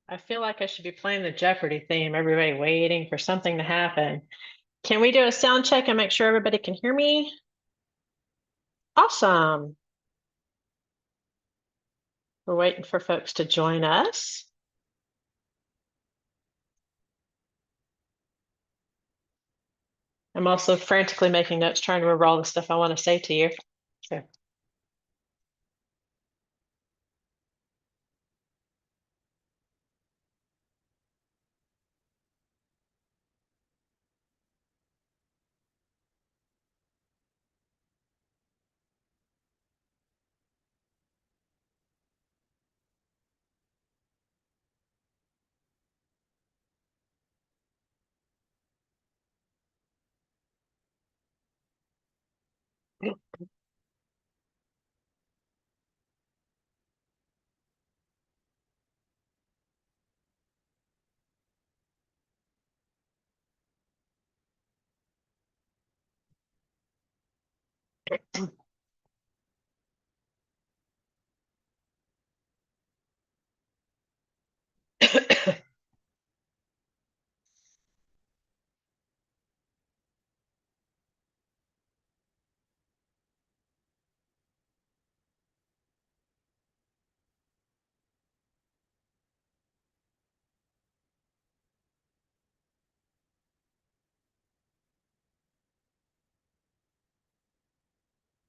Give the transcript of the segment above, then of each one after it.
I feel like I should be playing the Jeopardy theme. Everybody waiting for something to happen. Can we do a sound check and make sure everybody can hear me? Awesome. We're waiting for folks to join us. I'm also frantically making notes, trying to remember all the stuff I want to say to you. So,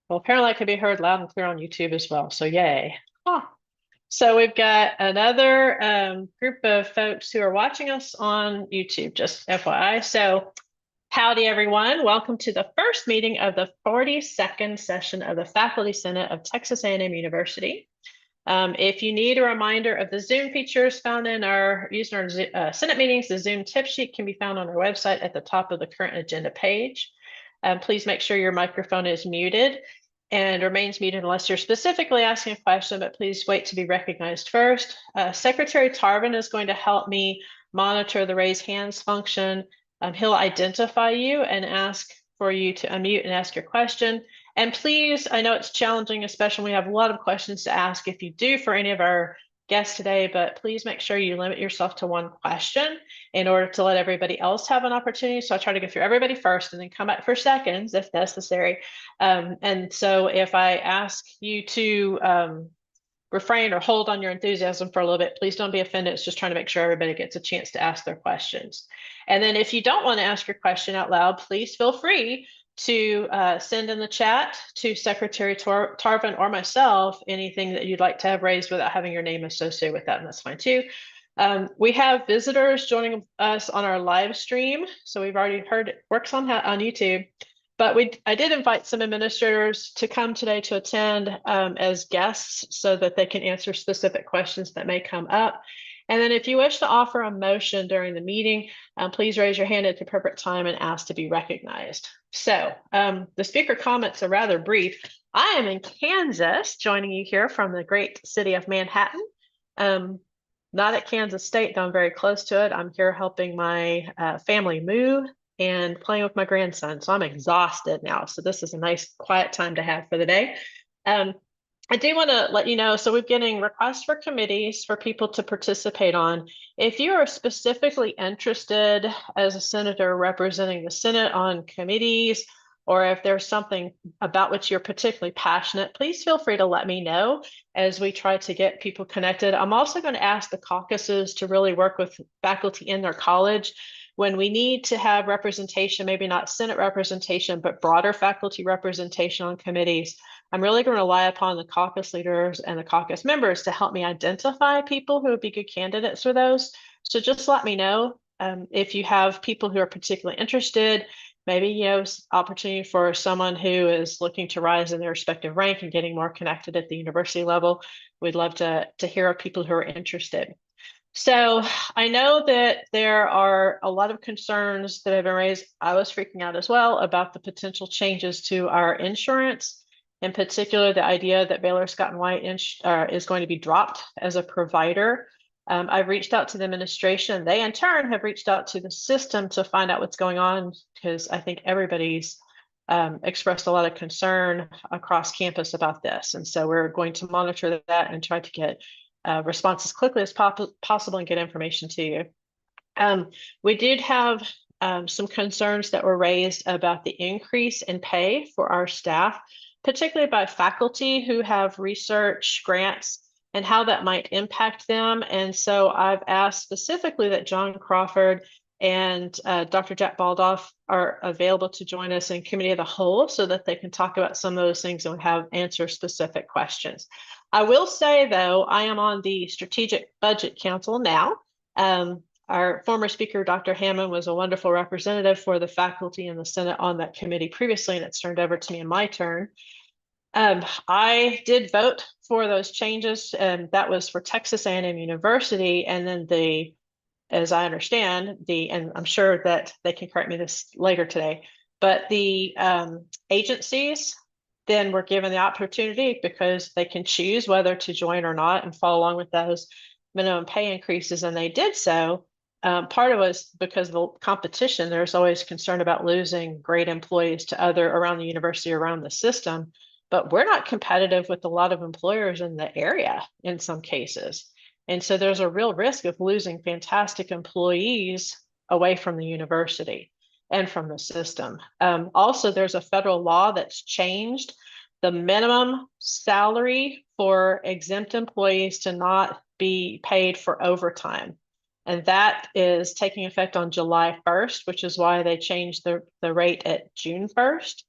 well, apparently I could be heard loud and clear on YouTube as well. So yay. Huh. So we've got another group of folks who are watching us on YouTube, just FYI. So howdy, everyone. Welcome to the first meeting of the 42nd session of the Faculty Senate of Texas A&M University. If you need a reminder of the Zoom features found in our using our Senate meetings, the Zoom tip sheet can be found on our website at the top of the current agenda page. Please make sure your microphone is muted and remains muted unless you're specifically asking a question, but please wait to be recognized first. Secretary Tarvin is going to help me monitor the raise hands function. He'll identify you and ask for you to unmute and ask your question. And please, I know it's challenging, especially when we have a lot of questions to ask if you do for any of our guests today, but please make sure you limit yourself to one question in order to let everybody else have an opportunity. So I try to go through everybody first and then come back for seconds if necessary. And so if I ask you to refrain or hold on your enthusiasm for a little bit, please don't be offended. It's just trying to make sure everybody gets a chance to ask their questions. And then if you don't want to ask your question out loud, please feel free to send in the chat to Secretary Tarvin or myself anything that you'd like to have raised without having your name associated with that, and that's fine too. We have visitors joining us on our live stream. So we've already heard it works on YouTube. But I did invite some administrators to come today to attend as guests so that they can answer specific questions that may come up. And then if you wish to offer a motion during the meeting, please raise your hand at the appropriate time and ask to be recognized. So the speaker comments are rather brief. I am in Kansas, joining you here from the great city of Manhattan. Not at Kansas State, though I'm very close to it. I'm here helping my family move and playing with my grandson. So I'm exhausted now. So this is a nice quiet time to have for the day. I do want to let you know, so we're getting requests for committees for people to participate on. If you are specifically interested as a senator representing the Senate on committees, or if there's something about which you're particularly passionate, please feel free to let me know as we try to get people connected. I'm also going to ask the caucuses to really work with faculty in their college when we need to have representation, maybe not Senate representation, but broader faculty representation on committees. I'm really going to rely upon the caucus leaders and the caucus members to help me identify people who would be good candidates for those. So just let me know if you have people who are particularly interested, maybe opportunity for someone who is looking to rise in their respective rank and getting more connected at the university level. We'd love to hear of people who are interested. So I know that there are a lot of concerns that have been raised. I was freaking out as well about the potential changes to our insurance, in particular, the idea that Baylor Scott and White is going to be dropped as a provider. I've reached out to the administration. They in turn have reached out to the system to find out what's going on, because I think everybody's expressed a lot of concern across campus about this. And so we're going to monitor that and try to get respond as quickly as possible and get information to you. We did have some concerns that were raised about the increase in pay for our staff, particularly by faculty who have research grants and how that might impact them. And so I've asked specifically that John Crawford and Dr. Jack Baldoff are available to join us in committee of the whole so that they can talk about some of those things and have answer specific questions. I will say, though, I am on the Strategic Budget Council now. Our former speaker, Dr. Hammond, was a wonderful representative for the faculty in the Senate on that committee previously, and it's turned over to me in my turn. I did vote for those changes, and that was for Texas A&M University, and then as I understand, and I'm sure that they can correct me this later today, but the agencies then were given the opportunity because they can choose whether to join or not and follow along with those minimum pay increases, and they did so. Part of it was because of the competition. There's always concern about losing great employees to other around the university, around the system, but we're not competitive with a lot of employers in the area in some cases. And so there's a real risk of losing fantastic employees away from the university and from the system. Also, there's a federal law that's changed the minimum salary for exempt employees to not be paid for overtime. And that is taking effect on July 1st, which is why they changed the rate at June 1st.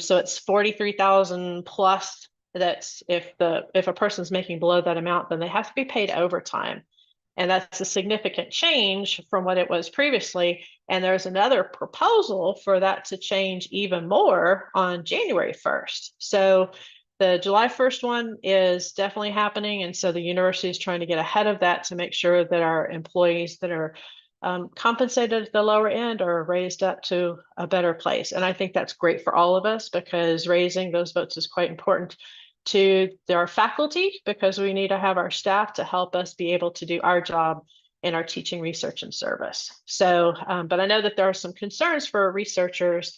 So it's 43,000 plus. That's if a person's making below that amount, then they have to be paid overtime. And that's a significant change from what it was previously. And there's another proposal for that to change even more on January 1st. So the July 1st one is definitely happening. And so the university is trying to get ahead of that to make sure that our employees that are compensated at the lower end are raised up to a better place. And I think that's great for all of us because raising those votes is quite important to our faculty because we need to have our staff to help us be able to do our job in our teaching, research, and service. So, but I know that there are some concerns for researchers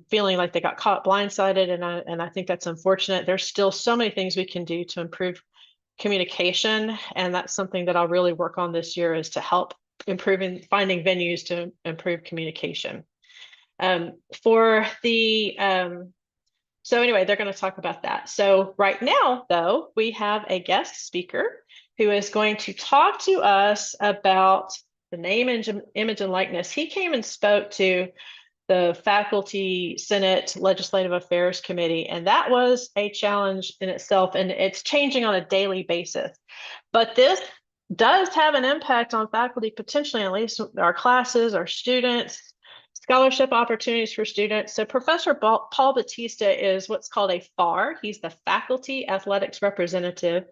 feeling like they got caught blindsided, and I think that's unfortunate. There's still so many things we can do to improve communication, and that's something that I'll really work on this year is to help finding venues to improve communication. So anyway, they're going to talk about that. So right now, though, we have a guest speaker who is going to talk to us about the name, image, and likeness. He came and spoke to the Faculty Senate Legislative Affairs Committee, and that was a challenge in itself, and it's changing on a daily basis. But this does have an impact on faculty, potentially, at least our classes, our students, scholarship opportunities for students. So Professor Paul Batista is what's called a FAR. He's the Faculty Athletics Representative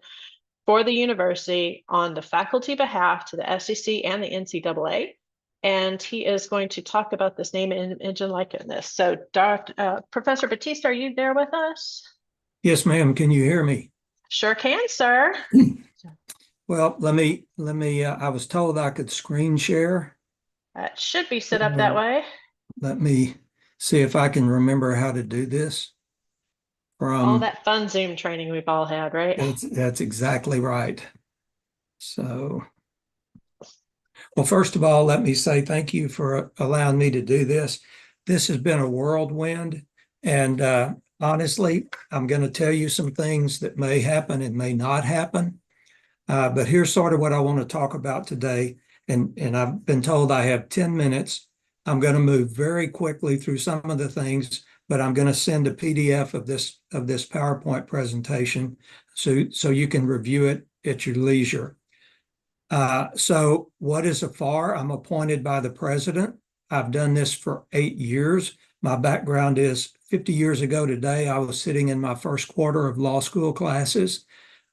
for the university on the faculty behalf to the SEC and the NCAA. And he is going to talk about this name, image, and likeness. So Professor Batista, are you there with us? Yes, ma'am. Can you hear me? Sure can, sir. Well, let me, I was told I could screen share. That should be set up that way. Let me see if I can remember how to do this. All that fun Zoom training we've all had, right? That's exactly right. So, well, first of all, let me say thank you for allowing me to do this. This has been a whirlwind, and honestly, I'm going to tell you some things that may happen and may not happen. But here's sort of what I want to talk about today. And I've been told I have 10 minutes. I'm going to move very quickly through some of the things, but I'm going to send a PDF of this PowerPoint presentation so you can review it at your leisure. So what is a FAR? I'm appointed by the president. I've done this for 8 years. My background is 50 years ago today, I was sitting in my first quarter of law school classes.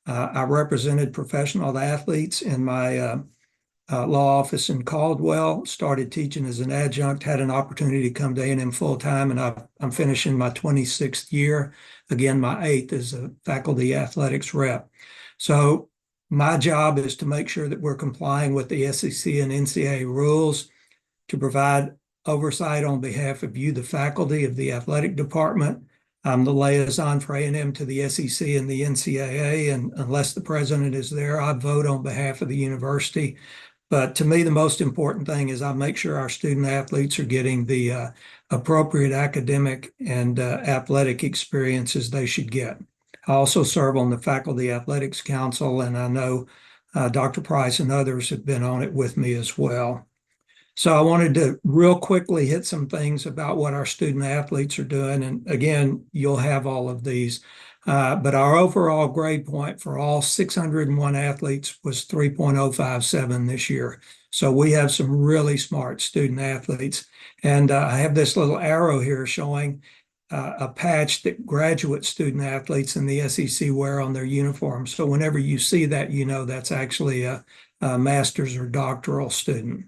I represented professional athletes in my law office in Caldwell, started teaching as an adjunct, had an opportunity to come to A&M full-time, and I'm finishing my 26th year, again, my 8th as a faculty athletics rep. So my job is to make sure that we're complying with the SEC and NCAA rules, to provide oversight on behalf of you, the faculty of the athletic department, I'm the liaison for A&M to the SEC and the NCAA, and unless the president is there, I vote on behalf of the university. But to me, the most important thing is I make sure our student athletes are getting the appropriate academic and athletic experiences they should get. I also serve on the Faculty Athletics Council, and I know Dr. Price and others have been on it with me as well. So I wanted to real quickly hit some things about what our student athletes are doing. And again, you'll have all of these. But our overall grade point for all 601 athletes was 3.057 this year. So we have some really smart student athletes. And I have this little arrow here showing a patch that graduate student athletes in the SEC wear on their uniforms. So whenever you see that, you know that's actually a master's or doctoral student.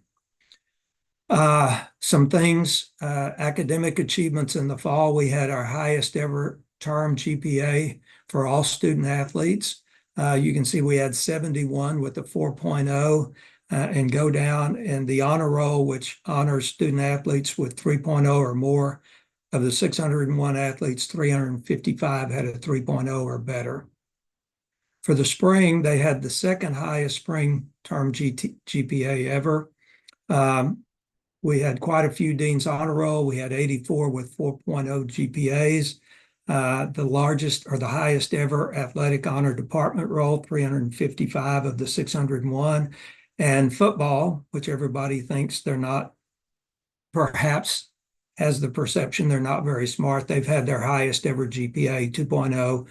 Some things, academic achievements in the fall, we had our highest ever term GPA for all student athletes. You can see we had 71 with a 4.0 and go down, and the honor roll, which honors student athletes with 3.0 or more. Of the 601 athletes, 355 had a 3.0 or better. For the spring, they had the second highest spring term GPA ever. We had quite a few Dean's Honor Roll. We had 84 with 4.0 GPAs. The largest or the highest ever athletic honor department roll, 355 of the 601. And football, which everybody thinks they're not, perhaps has the perception they're not very smart. They've had their highest ever GPA, 2.0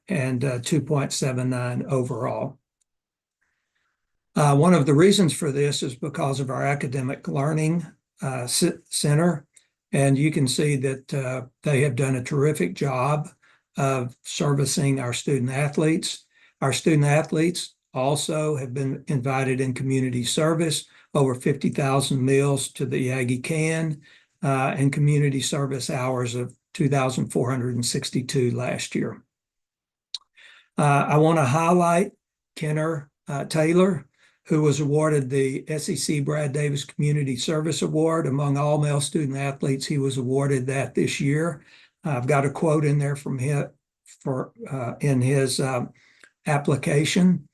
and 2.79 overall. One of the reasons for this is because of our academic learning center. And you can see that they have done a terrific job of servicing our student athletes. Our student athletes also have been invited in community service, over 50,000 meals to the Aggie Can, and community service hours of 2,462 last year. I want to highlight Kenner Taylor, who was awarded the SEC Brad Davis Community Service Award. Among all male student athletes, he was awarded that this year. I've got a quote in there from him in his application,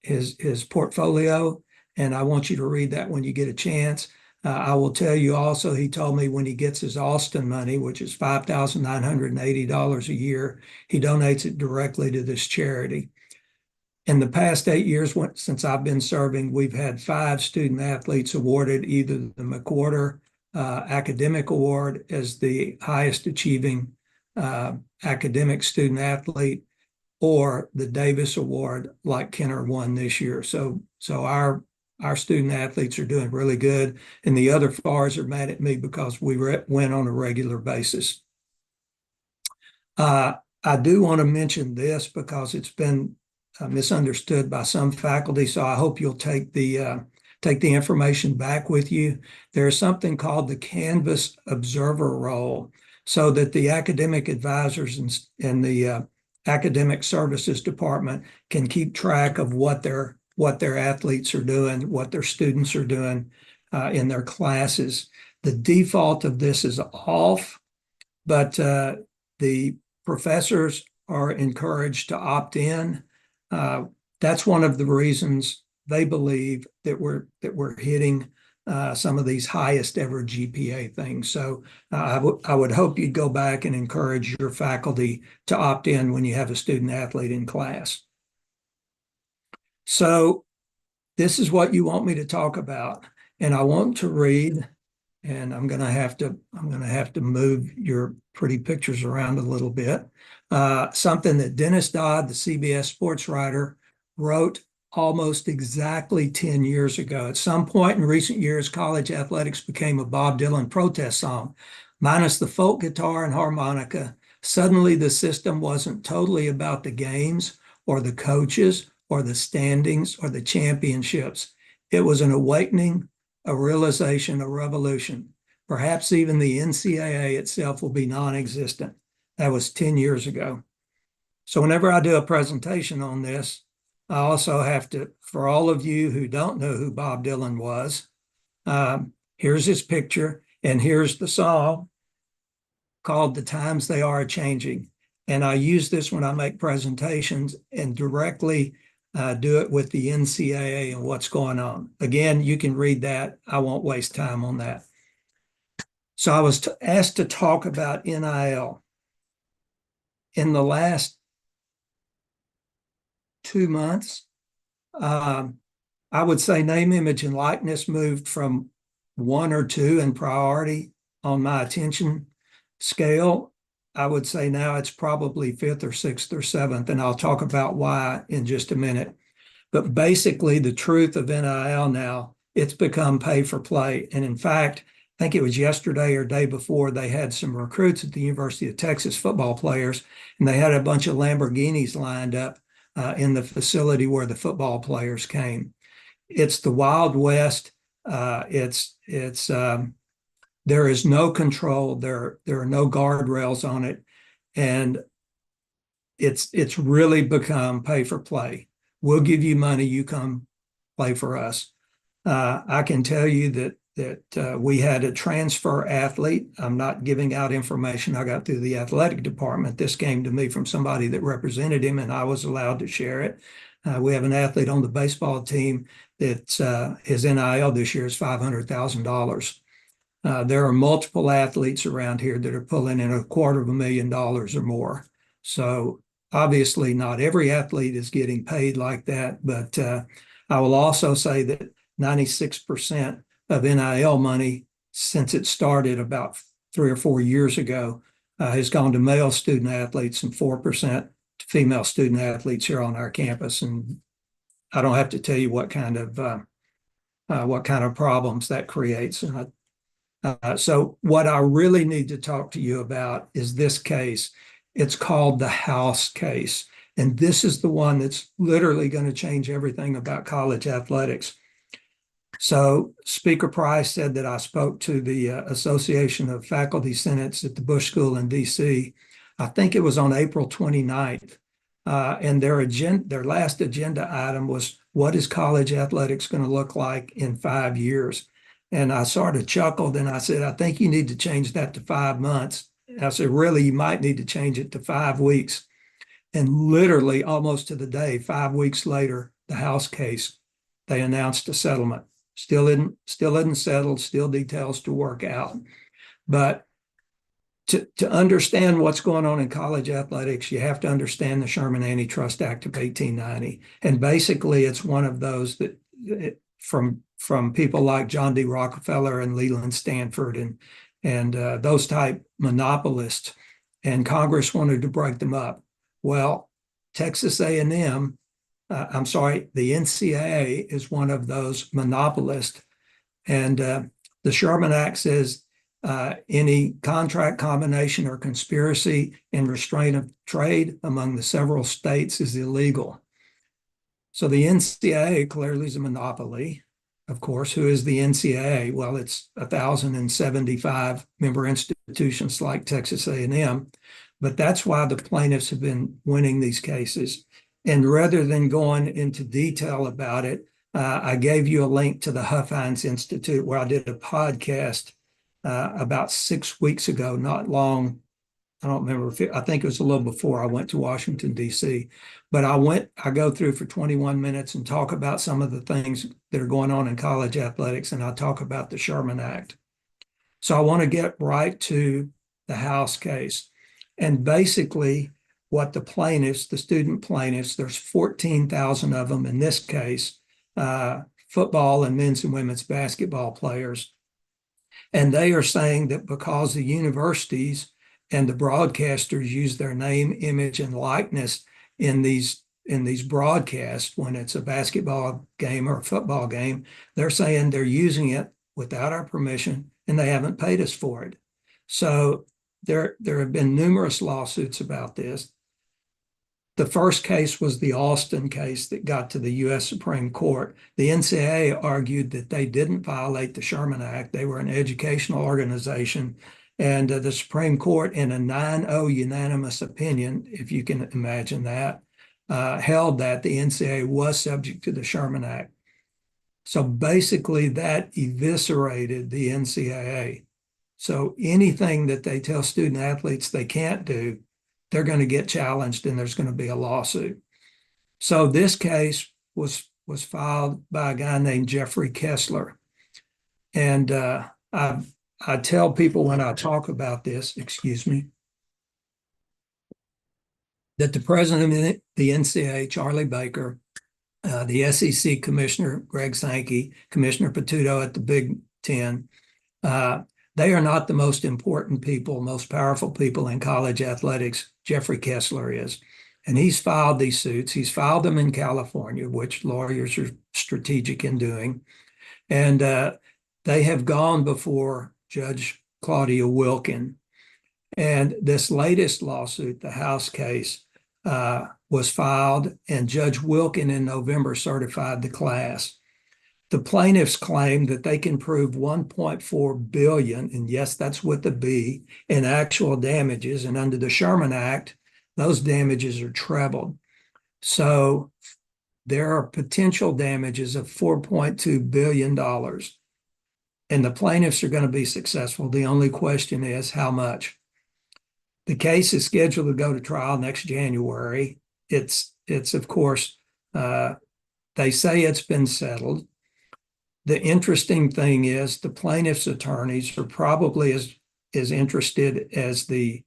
his portfolio, and I want you to read that when you get a chance. I will tell you also, he told me when he gets his Austin money, which is $5,980 a year, he donates it directly to this charity. In the past 8 years since I've been serving, we've had 5 student athletes awarded either the McWhorter Academic Award as the highest achieving academic student athlete, or the Davis Award like Kenner won this year. So our student athletes are doing really good, and the other FARs are mad at me because we win on a regular basis. I do want to mention this because it's been misunderstood by some faculty, so I hope you'll take the information back with you. There's something called the Canvas Observer Roll, so that the academic advisors and the academic services department can keep track of what their athletes are doing, what their students are doing in their classes. The default of this is off, but the professors are encouraged to opt in. That's one of the reasons they believe that we're hitting some of these highest ever GPA things. So I would hope you'd go back and encourage your faculty to opt in when you have a student athlete in class. So this is what you want me to talk about, and I want to read, and I'm going to have to move your pretty pictures around a little bit. Something that Dennis Dodd, the CBS sports writer, wrote almost exactly 10 years ago. At some point in recent years, college athletics became a Bob Dylan protest song. Minus the folk guitar and harmonica, suddenly the system wasn't totally about the games or the coaches or the standings or the championships. It was an awakening, a realization, a revolution. Perhaps even the NCAA itself will be non-existent. That was 10 years ago. So whenever I do a presentation on this, I also have to, for all of you who don't know who Bob Dylan was, here's his picture and here's the song. called The Times They Are Changing. And I use this when I make presentations and directly do it with the NCAA and what's going on. Again, you can read that. I won't waste time on that. So I was asked to talk about NIL. In the last 2 months, I would say name, image, and likeness moved from 1 or 2 in priority on my attention scale. I would say now it's probably 5th or 6th or 7th, and I'll talk about why in just a minute. But basically, the truth of NIL now, it's become pay for play. And in fact, I think it was yesterday or day before, they had some recruits at the University of Texas, football players, and they had a bunch of Lamborghinis lined up in the facility where the football players came. It's the Wild West. There is no control. There are no guardrails on it, and it's really become pay for play. We'll give you money, you come play for us. I can tell you that we had a transfer athlete. I'm not giving out information I got through the athletic department. This came to me from somebody that represented him, and I was allowed to share it. We have an athlete on the baseball team that his NIL this year is $500,000. There are multiple athletes around here that are pulling in $250,000 or more. So obviously not every athlete is getting paid like that, but I will also say that 96% of NIL money since it started about 3 or 4 years ago has gone to male student athletes and 4% to female student athletes here on our campus. And I don't have to tell you what kind of problems that creates. So what I really need to talk to you about is this case. It's called the House case. And this is the one that's literally going to change everything about college athletics. So Speaker Price said that I spoke to the Association of Faculty Senates at the Bush School in DC. I think it was on April 29th. And their last agenda item was, what is college athletics going to look like in 5 years? And I sort of chuckled and I said, I think you need to change that to 5 months. And I said, really, you might need to change it to 5 weeks. And literally almost to the day, 5 weeks later, the House case, they announced a settlement. Still isn't settled, still details to work out. But to understand what's going on in college athletics, you have to understand the Sherman Antitrust Act of 1890. And basically, it's one of those that from people like John D. Rockefeller and Leland Stanford and those type monopolists, and Congress wanted to break them up. Well, Texas A&M, the NCAA is one of those monopolists, and the Sherman Act says any contract, combination, or conspiracy in restraint of trade among the several states is illegal. So the NCAA clearly is a monopoly. Of course, who is the NCAA? Well, it's 1,075 member institutions like Texas A&M, but that's why the plaintiffs have been winning these cases. And rather than going into detail about it, I gave you a link to the Huff-Hines Institute where I did a podcast about 6 weeks ago, not long. I don't remember I think it was a little before I went to Washington, D.C. But I go through for 21 minutes and talk about some of the things that are going on in college athletics, and I talk about the Sherman Act. So I want to get right to the House case. And basically what the plaintiffs, the student plaintiffs, there's 14,000 of them in this case, football and men's and women's basketball players. And they are saying that because the universities and the broadcasters use their name, image, and likeness in these broadcasts, when it's a basketball game or a football game, they're saying they're using it without our permission and they haven't paid us for it. So there have been numerous lawsuits about this. The first case was the Alston case that got to the U.S. Supreme Court. The NCAA argued that they didn't violate the Sherman Act. They were an educational organization. And the Supreme Court, in a 9-0 unanimous opinion, if you can imagine that, held that the NCAA was subject to the Sherman Act. So basically that eviscerated the NCAA. So anything that they tell student athletes they can't do, they're going to get challenged and there's going to be a lawsuit. So this case was filed by a guy named Jeffrey Kessler. And I tell people when I talk about this, excuse me, that the president of the NCAA, Charlie Baker, the SEC commissioner, Greg Sankey, Commissioner Patuto at the Big Ten, they are not the most important people, most powerful people in college athletics. Jeffrey Kessler is. And he's filed these suits. He's filed them in California, which lawyers are strategic in doing. And they have gone before Judge Claudia Wilken. And this latest lawsuit, the House case, was filed, and Judge Wilken in November certified the class. The plaintiffs claim that they can prove 1.4 billion, and yes, that's with the B, in actual damages. And under the Sherman Act, those damages are trebled. So there are potential damages of $4.2 billion. And the plaintiffs are going to be successful. The only question is how much. The case is scheduled to go to trial next January. It's of course, they say it's been settled. The interesting thing is the plaintiff's attorneys are probably as interested as the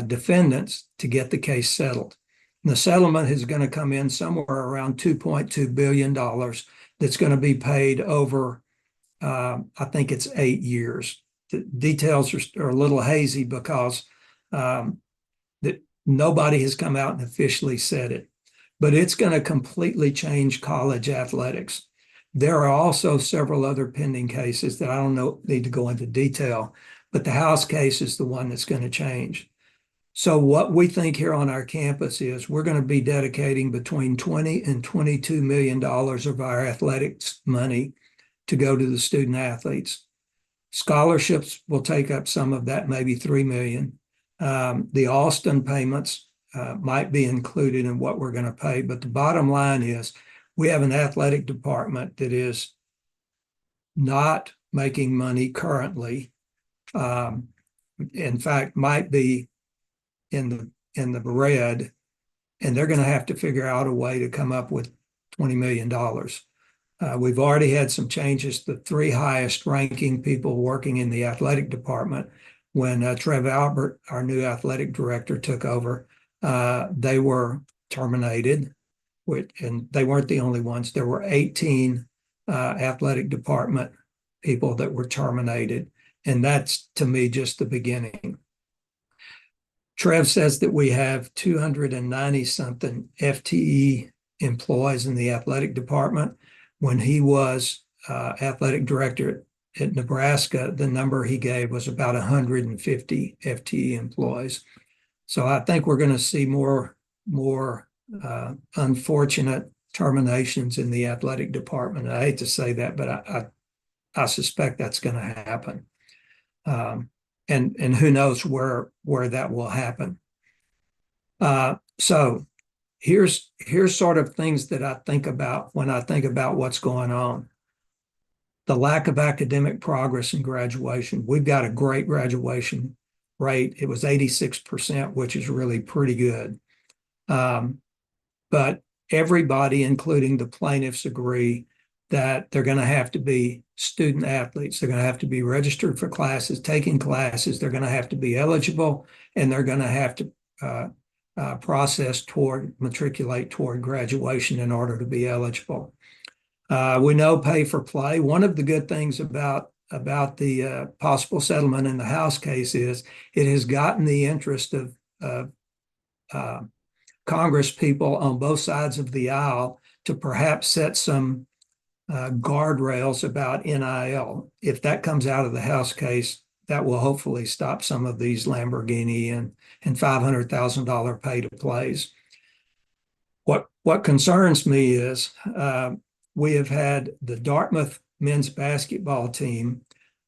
defendants to get the case settled. And the settlement is going to come in somewhere around $2.2 billion that's going to be paid over, I think it's 8 years. The details are a little hazy because that nobody has come out and officially said it, but it's going to completely change college athletics. There are also several other pending cases that I don't need to go into detail, but the House case is the one that's going to change. So what we think here on our campus is we're going to be dedicating between $20 and $22 million of our athletics money to go to the student athletes. Scholarships will take up some of that, maybe $3 million. The Alston payments might be included in what we're going to pay, but the bottom line is we have an athletic department that is not making money currently. In fact, might be in the red, and they're going to have to figure out a way to come up with $20 million. We've already had some changes. The 3 highest ranking people working in the athletic department, when Trev Albert, our new athletic director, took over, they were terminated, and they weren't the only ones. There were 18 athletic department people that were terminated, and that's, to me, just the beginning. Trev says that we have 290-something FTE employees in the athletic department. When he was athletic director at Nebraska, the number he gave was about 150 FTE employees. So I think we're going to see more unfortunate terminations in the athletic department. I hate to say that, but I suspect that's going to happen. And who knows where that will happen. So here's sort of things that I think about when I think about what's going on. The lack of academic progress in graduation. We've got a great graduation rate. It was 86%, which is really pretty good. But everybody, including the plaintiffs, agree that they're going to have to be student athletes. They're going to have to be registered for classes, taking classes. They're going to have to be eligible, and they're going to have to matriculate toward graduation in order to be eligible. We know pay for play. One of the good things about the possible settlement in the House case is it has gotten the interest of Congress people on both sides of the aisle to perhaps set some guardrails about NIL. If that comes out of the House case, that will hopefully stop some of these Lamborghini and $500,000 pay to plays. What concerns me is we have had the Dartmouth men's basketball team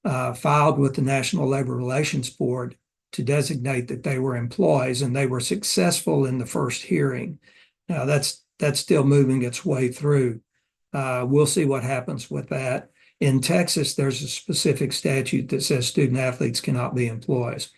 filed with the National Labor Relations Board to designate that they were employees, and they were successful in the first hearing. Now that's still moving its way through. We'll see what happens with that. In Texas, there's a specific statute that says student athletes cannot be employees.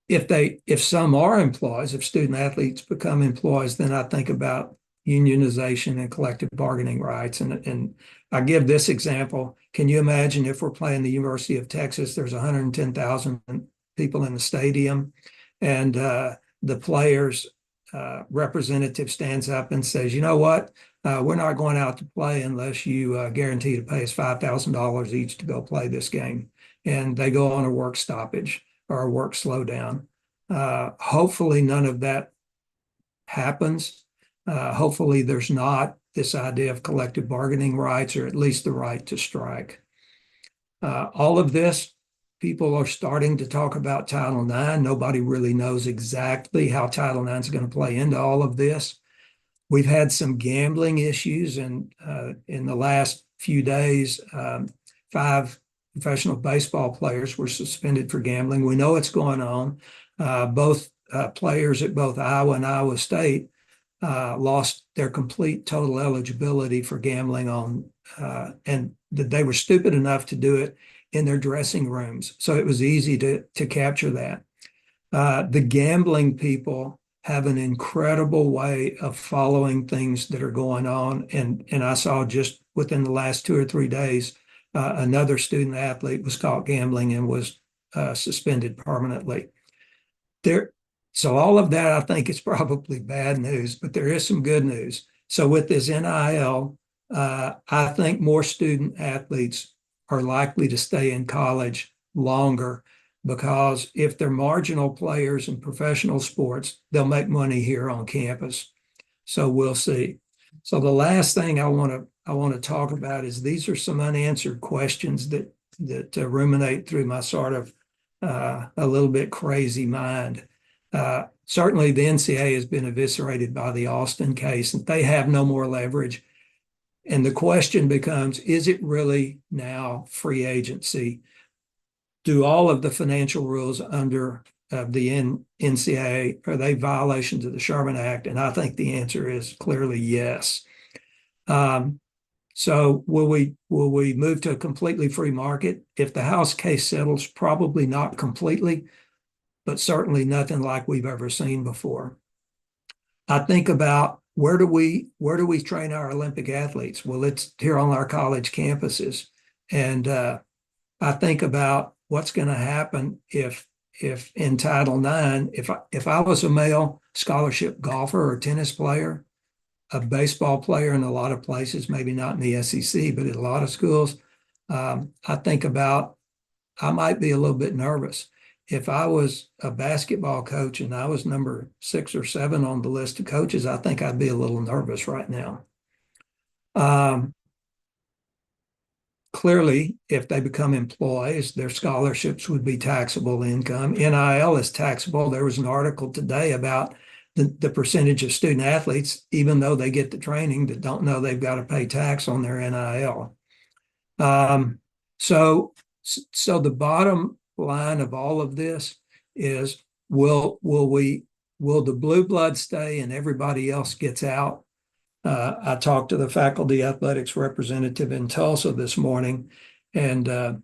If some are employees, if student athletes become employees, then I think about unionization and collective bargaining rights. And I give this example. Can you imagine if we're playing the University of Texas, there's 110,000 people in the stadium, and the players representative stands up and says, you know what, we're not going out to play unless you guarantee to pay us $5,000 each to go play this game. And they go on a work stoppage or a work slowdown. Hopefully none of that happens. Hopefully there's not this idea of collective bargaining rights, or at least the right to strike. All of this, people are starting to talk about Title IX. Nobody really knows exactly how Title IX is going to play into all of this. We've had some gambling issues, and in the last few days, 5 professional baseball players were suspended for gambling. We know it's going on. Both players at both Iowa and Iowa State lost their complete total eligibility for gambling on, and that they were stupid enough to do it in their dressing rooms. So it was easy to capture that. The gambling people have an incredible way of following things that are going on. And I saw just within the last 2 or 3 days, another student athlete was caught gambling and was suspended permanently. So all of that, I think, is probably bad news, but there is some good news. So with this NIL, I think more student athletes are likely to stay in college longer, because if they're marginal players in professional sports, they'll make money here on campus. So we'll see. So the last thing I want to talk about is these are some unanswered questions that ruminate through my sort of a little bit crazy mind. Certainly the NCAA has been eviscerated by the Austin case, and they have no more leverage. And the question becomes, is it really now free agency? Do all of the financial rules under the NCAA, are they violations of the Sherman Act? And I think the answer is clearly yes. So will we move to a completely free market? If the House case settles, probably not completely, but certainly nothing like we've ever seen before. I think about where do we train our Olympic athletes? Well, it's here on our college campuses. And I think about what's going to happen if in Title IX, if I was a male scholarship golfer or tennis player, a baseball player in a lot of places, maybe not in the SEC, but in a lot of schools, I think about, I might be a little bit nervous. If I was a basketball coach and I was number 6 or 7 on the list of coaches, I think I'd be a little nervous right now. Clearly, if they become employees, their scholarships would be taxable income. NIL is taxable. There was an article today about the percentage of student athletes, even though they get the training, that don't know they've got to pay tax on their NIL. So the bottom line of all of this is, will the blue blood stay and everybody else gets out? I talked to the faculty athletics representative in Tulsa this morning, and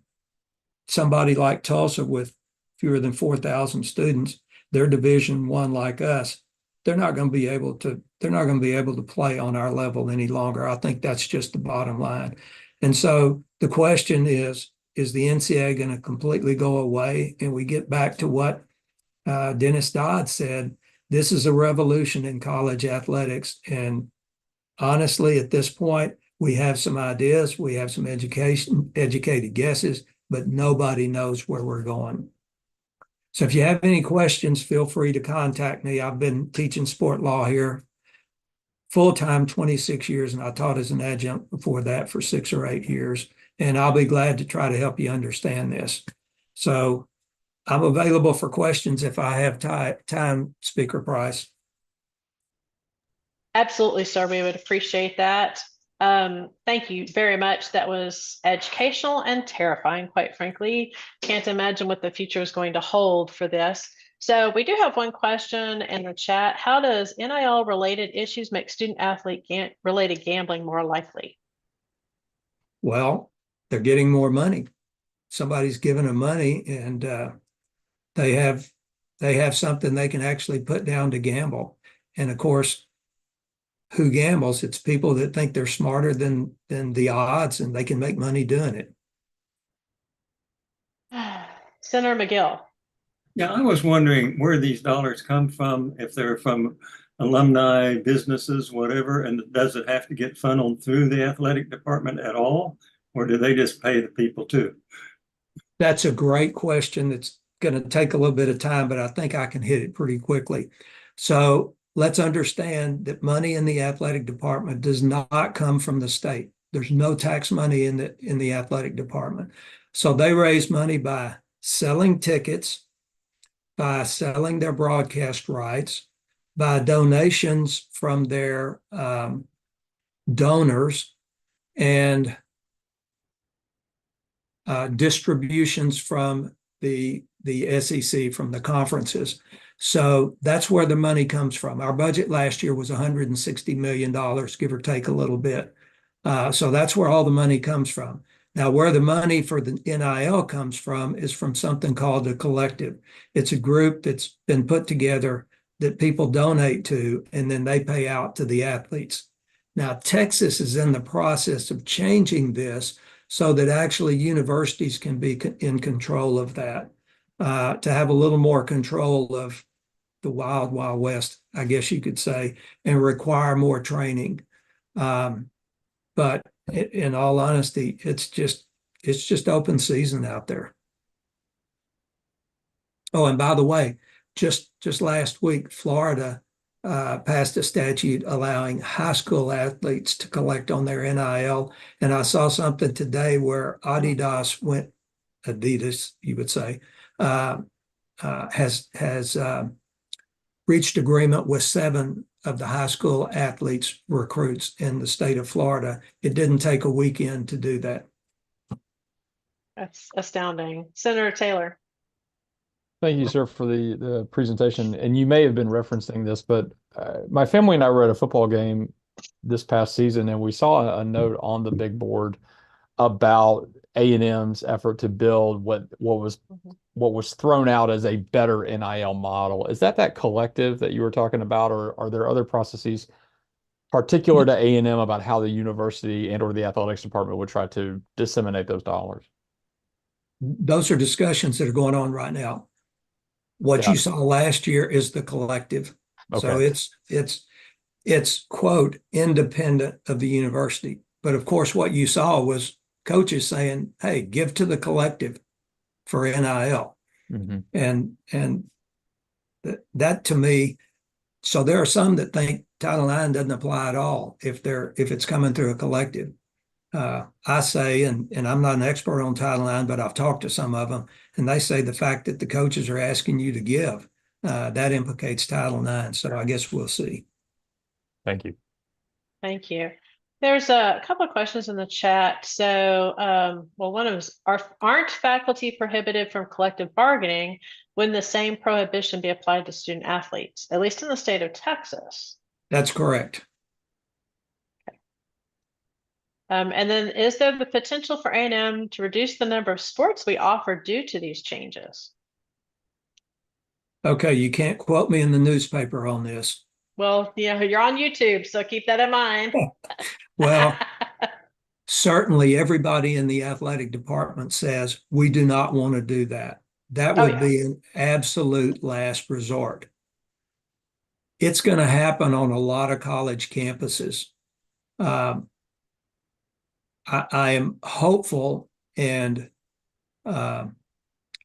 somebody like Tulsa with fewer than 4,000 students, they're Division I like us. They're not going to be able to play on our level any longer. I think that's just the bottom line. And so the question is the NCAA going to completely go away? And we get back to what Dennis Dodd said, this is a revolution in college athletics. And honestly, at this point, we have some ideas, we have some educated guesses, but nobody knows where we're going. So if you have any questions, feel free to contact me. I've been teaching sport law here full-time 26 years, and I taught as an adjunct before that for 6 or 8 years. And I'll be glad to try to help you understand this. So I'm available for questions if I have time, Speaker Price. Absolutely, sir. We would appreciate that. Thank you very much. That was educational and terrifying, quite frankly. Can't imagine what the future is going to hold for this. So we do have one question in the chat. How does NIL related issues make student athlete related gambling more likely? Well, they're getting more money. Somebody's giving them money, and they have something they can actually put down to gamble. And of course, who gambles? It's people that think they're smarter than the odds, and they can make money doing it. Senator McGill. Yeah, I was wondering where these dollars come from, if they're from alumni, businesses, whatever, and does it have to get funneled through the athletic department at all? Or do they just pay the people too? That's a great question. That's going to take a little bit of time, but I think I can hit it pretty quickly. So let's understand that money in the athletic department does not come from the state. There's no tax money in the athletic department. So they raise money by selling tickets, by selling their broadcast rights, by donations from their donors, and distributions from the SEC, from the conferences. So that's where the money comes from. Our budget last year was $160 million, give or take a little bit. So that's where all the money comes from. Now, where the money for the NIL comes from is from something called a collective. It's a group that's been put together that people donate to, and then they pay out to the athletes. Now, Texas is in the process of changing this so that actually universities can be in control of that, to have a little more control of the wild, wild west, I guess you could say, and require more training. But in all honesty, it's just open season out there. Oh, and by the way, just last week, Florida passed a statute allowing high school athletes to collect on their NIL. And I saw something today where Adidas, you would say, has reached agreement with 7 of the high school athletes recruits in the state of Florida. It didn't take a weekend to do that. That's astounding. Senator Taylor. Thank you, sir, for the presentation. And you may have been referencing this, but my family and I were at a football game this past season, and we saw a note on the big board about A&M's effort to build what was thrown out as a better NIL model. Is that collective that you were talking about, or are there other processes particular to A&M about how the university and or the athletics department would try to disseminate those dollars? Those are discussions that are going on right now. What you saw last year is the collective. Okay. So it's quote independent of the university. But of course, what you saw was coaches saying, "Hey, give to the collective for NIL." Mm-hmm. And that to me, so there are some that think Title IX doesn't apply at all if it's coming through a collective. I say, and I'm not an expert on Title IX, but I've talked to some of them, and they say the fact that the coaches are asking you to give, that implicates Title IX. So I guess we'll see. Thank you. Thank you. There's a couple of questions in the chat. So, well, one of them is, aren't faculty prohibited from collective bargaining when the same prohibition be applied to student athletes, at least in the state of Texas? That's correct. And then is there the potential for A&M to reduce the number of sports we offer due to these changes? Okay, you can't quote me in the newspaper on this. Well, you're on YouTube, so keep that in mind. Well, certainly everybody in the athletic department says we do not want to do that. That would be an absolute last resort. It's going to happen on a lot of college campuses. I am hopeful and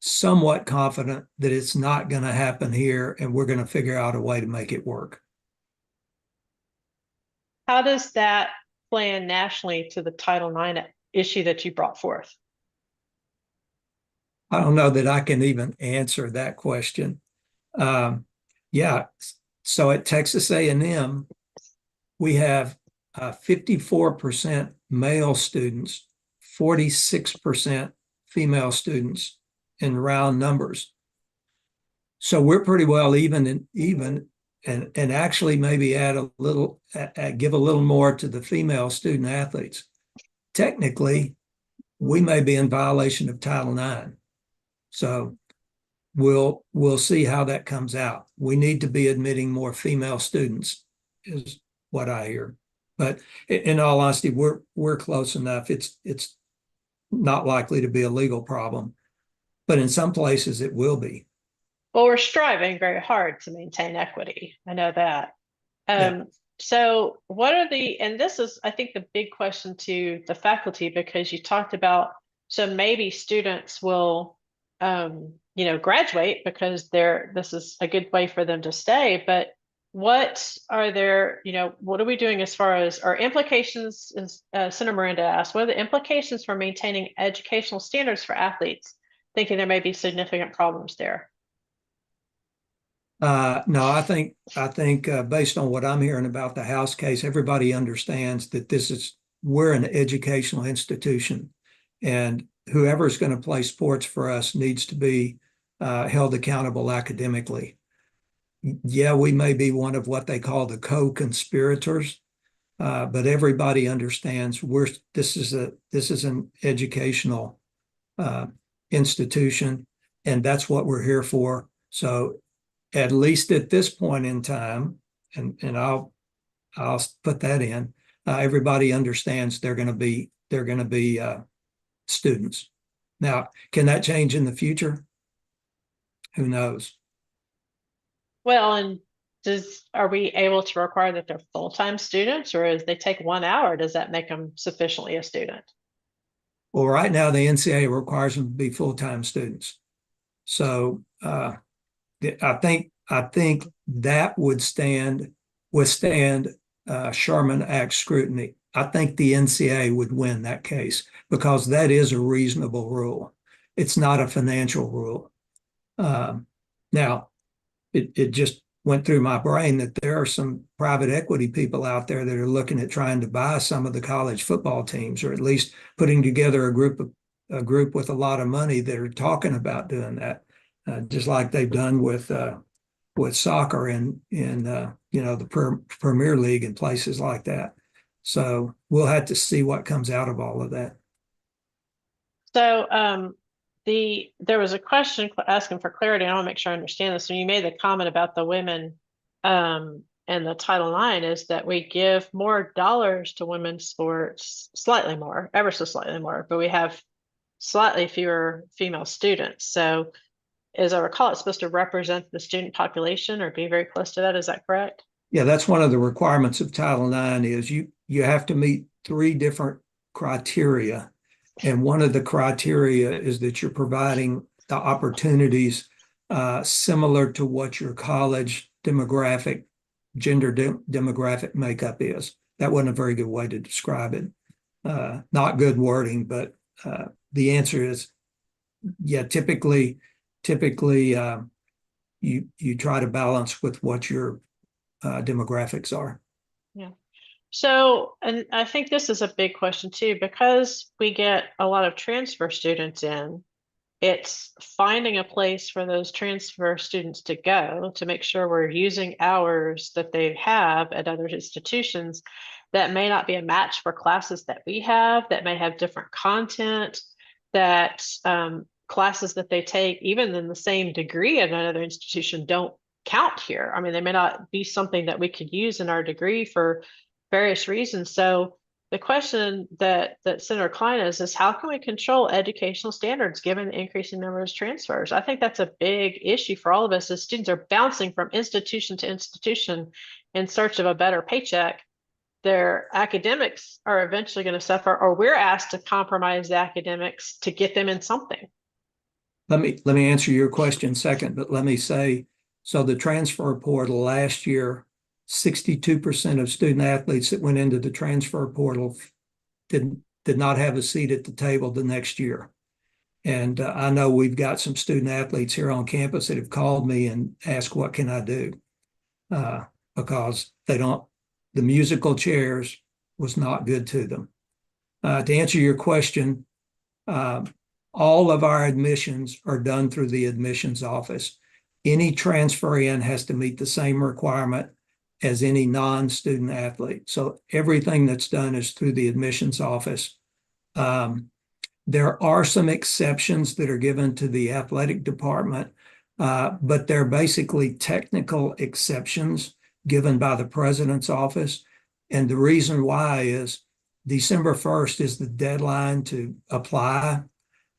somewhat confident that it's not going to happen here, and we're going to figure out a way to make it work. How does that play in nationally to the Title IX issue that you brought forth? I don't know that I can even answer that question. Yeah, so at Texas A&M, we have 54% male students, 46% female students in round numbers. So we're pretty well even and actually maybe add a little, give a little more to the female student athletes. Technically, we may be in violation of Title IX. So we'll see how that comes out. We need to be admitting more female students, is what I hear. But in all honesty, we're close enough. It's not likely to be a legal problem, but in some places it will be. Well, we're striving very hard to maintain equity. I know that. Yeah. So what are and this is, I think, the big question to the faculty, because you talked about, so maybe students will, graduate because this is a good way for them to stay, but what are what are we doing as far as our implications, as Senator Miranda asked, what are the implications for maintaining educational standards for athletes, thinking there may be significant problems there? No, I think based on what I'm hearing about the House case, everybody understands that we're an educational institution, and whoever's going to play sports for us needs to be held accountable academically. Yeah, we may be one of what they call the co-conspirators, but everybody understands this is an educational institution, and that's what we're here for. So at least at this point in time, and I'll put that in, everybody understands they're going to be students. Now, can that change in the future? Who knows? Well, and are we able to require that they're full-time students, or as they take 1 hour, does that make them sufficiently a student? Well, right now the NCAA requires them to be full-time students. So I think that would withstand Sherman Act scrutiny. I think the NCAA would win that case because that is a reasonable rule. It's not a financial rule. Now, it just went through my brain that there are some private equity people out there that are looking at trying to buy some of the college football teams, or at least putting together a group with a lot of money that are talking about doing that, just like they've done with soccer in the Premier League and places like that. So we'll have to see what comes out of all of that. So there was a question asking for clarity. I want to make sure I understand this. When you made the comment about the women and the Title IX, is that we give more dollars to women's sports, slightly more, ever so slightly more, but we have slightly fewer female students. So as I recall, it's supposed to represent the student population or be very close to that. Is that correct? Yeah, that's one of the requirements of Title IX is you have to meet 3 different criteria. And one of the criteria is that you're providing the opportunities similar to what your college demographic, gender demographic makeup is. That wasn't a very good way to describe it. Not good wording, but the answer is, yeah, typically you try to balance with what your demographics are. Yeah. So, and I think this is a big question too, because we get a lot of transfer students in, it's finding a place for those transfer students to go to make sure we're using hours that they have at other institutions that may not be a match for classes that we have, that may have different content, that classes that they take, even in the same degree at another institution, don't count here. I mean, they may not be something that we could use in our degree for various reasons. So the question that Senator Klein is how can we control educational standards given the increasing number of transfers? I think that's a big issue for all of us as students are bouncing from institution to institution in search of a better paycheck. Their academics are eventually going to suffer, or we're asked to compromise the academics to get them in something. Let me answer your question second, but let me say, so the transfer portal last year, 62% of student athletes that went into the transfer portal did not have a seat at the table the next year. And I know we've got some student athletes here on campus that have called me and asked, what can I do? Because the musical chairs was not good to them. To answer your question, all of our admissions are done through the admissions office. Any transfer in has to meet the same requirement as any non-student athlete. So everything that's done is through the admissions office. There are some exceptions that are given to the athletic department, but they're basically technical exceptions given by the president's office. And the reason why is December 1st is the deadline to apply.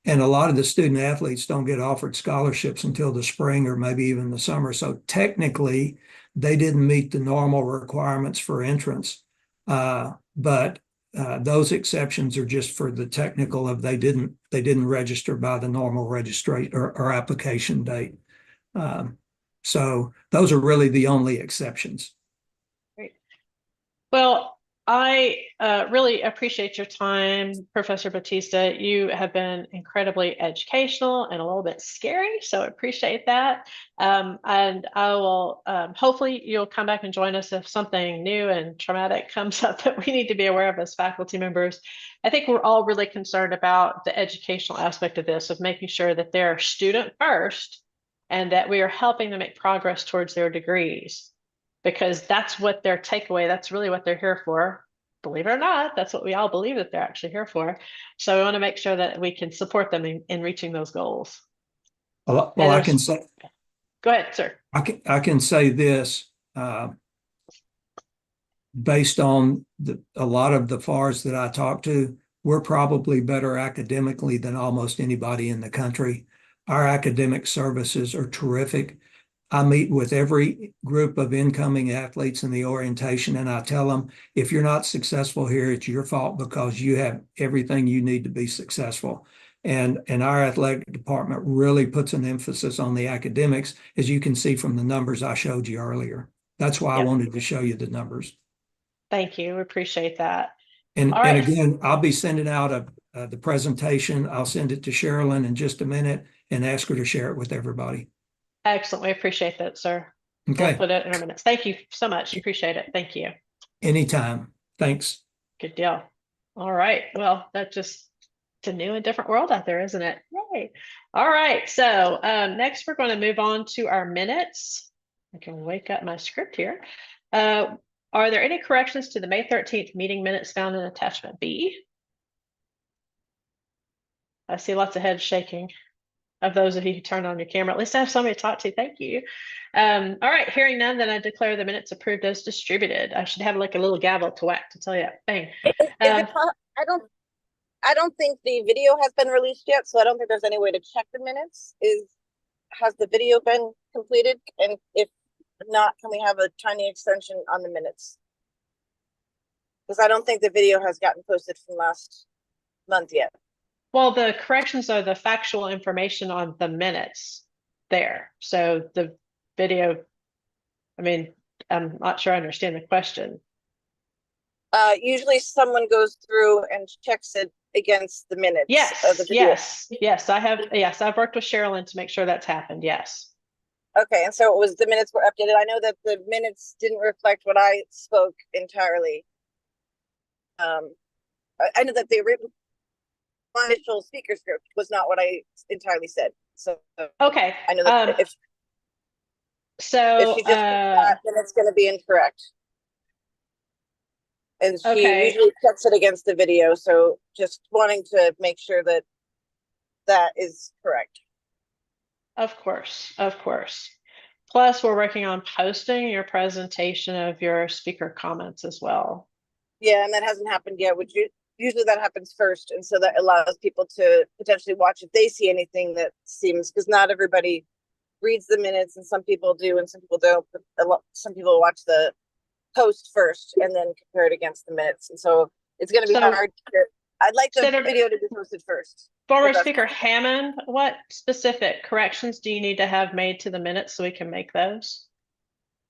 And a lot of the student athletes don't get offered scholarships until the spring or maybe even the summer. So technically, they didn't meet the normal requirements for entrance. But those exceptions are just for the technical of they didn't register by the normal registration or application date. So those are really the only exceptions. Great. Well, I really appreciate your time, Professor Batista. You have been incredibly educational and a little bit scary, so I appreciate that. And I will, hopefully you'll come back and join us if something new and traumatic comes up that we need to be aware of as faculty members. I think we're all really concerned about the educational aspect of this, of making sure that they're student first and that we are helping them make progress towards their degrees, because that's what their takeaway, that's really what they're here for. Believe it or not, that's what we all believe that they're actually here for. So we want to make sure that we can support them in reaching those goals. Well, And I can say, go ahead, sir. I can say this, based on a lot of the FARs that I talk to, we're probably better academically than almost anybody in the country. Our academic services are terrific. I meet with every group of incoming athletes in the orientation, and I tell them, if you're not successful here, it's your fault because you have everything you need to be successful. And our athletic department really puts an emphasis on the academics, as you can see from the numbers I showed you earlier. That's why I wanted to show you the numbers. Thank you. We appreciate that. And, All right. and again, I'll be sending out the presentation. I'll send it to Sherilyn in just a minute and ask her to share it with everybody. Excellent. We appreciate that, sir. Okay. We'll put it in our minutes. Thank you so much. Appreciate it. Thank you. Anytime. Thanks. Good deal. All right. Well, that's just a new and different world out there, isn't it? Yay. All right. So next we're going to move on to our minutes. I can wake up my script here. Are there any corrections to the May 13th meeting minutes found in attachment B? I see lots of heads shaking of those of you who turned on your camera. At least I have somebody to talk to. Thank you. All right, hearing none, then I declare the minutes approved as distributed. I should have like a little gavel to whack to tell you. Bang. I don't think the video has been released yet, so I don't think there's any way to check the minutes. Has the video been completed? And if not, can we have a tiny extension on the minutes? Because I don't think the video has gotten posted from last month yet. Well, the corrections are the factual information on the minutes there. So the video, I mean, I'm not sure I understand the question. Usually someone goes through and checks it against the minutes. Yes, of the video. yes, I've worked with Sherilyn to make sure that's happened. Yes. Okay, and so the minutes were updated. I know that the minutes didn't reflect what I spoke entirely. I know that the initial speaker script was not what I entirely said. So okay, I know that if she just did that, then it's going to be incorrect. And she usually checks it against the video, so just wanting to make sure that that is correct. Of course, of course. Plus, we're working on posting your presentation of your speaker comments as well. Yeah, and that hasn't happened yet, which usually that happens first, and so that allows people to potentially watch if they see anything that seems, because not everybody reads the minutes, and some people do and some people don't, but some people watch the post first and then compare it against the minutes, and so it's going to be hard to, I'd like the video to be posted first. Former Speaker Hammond, what specific corrections do you need to have made to the minutes so we can make those?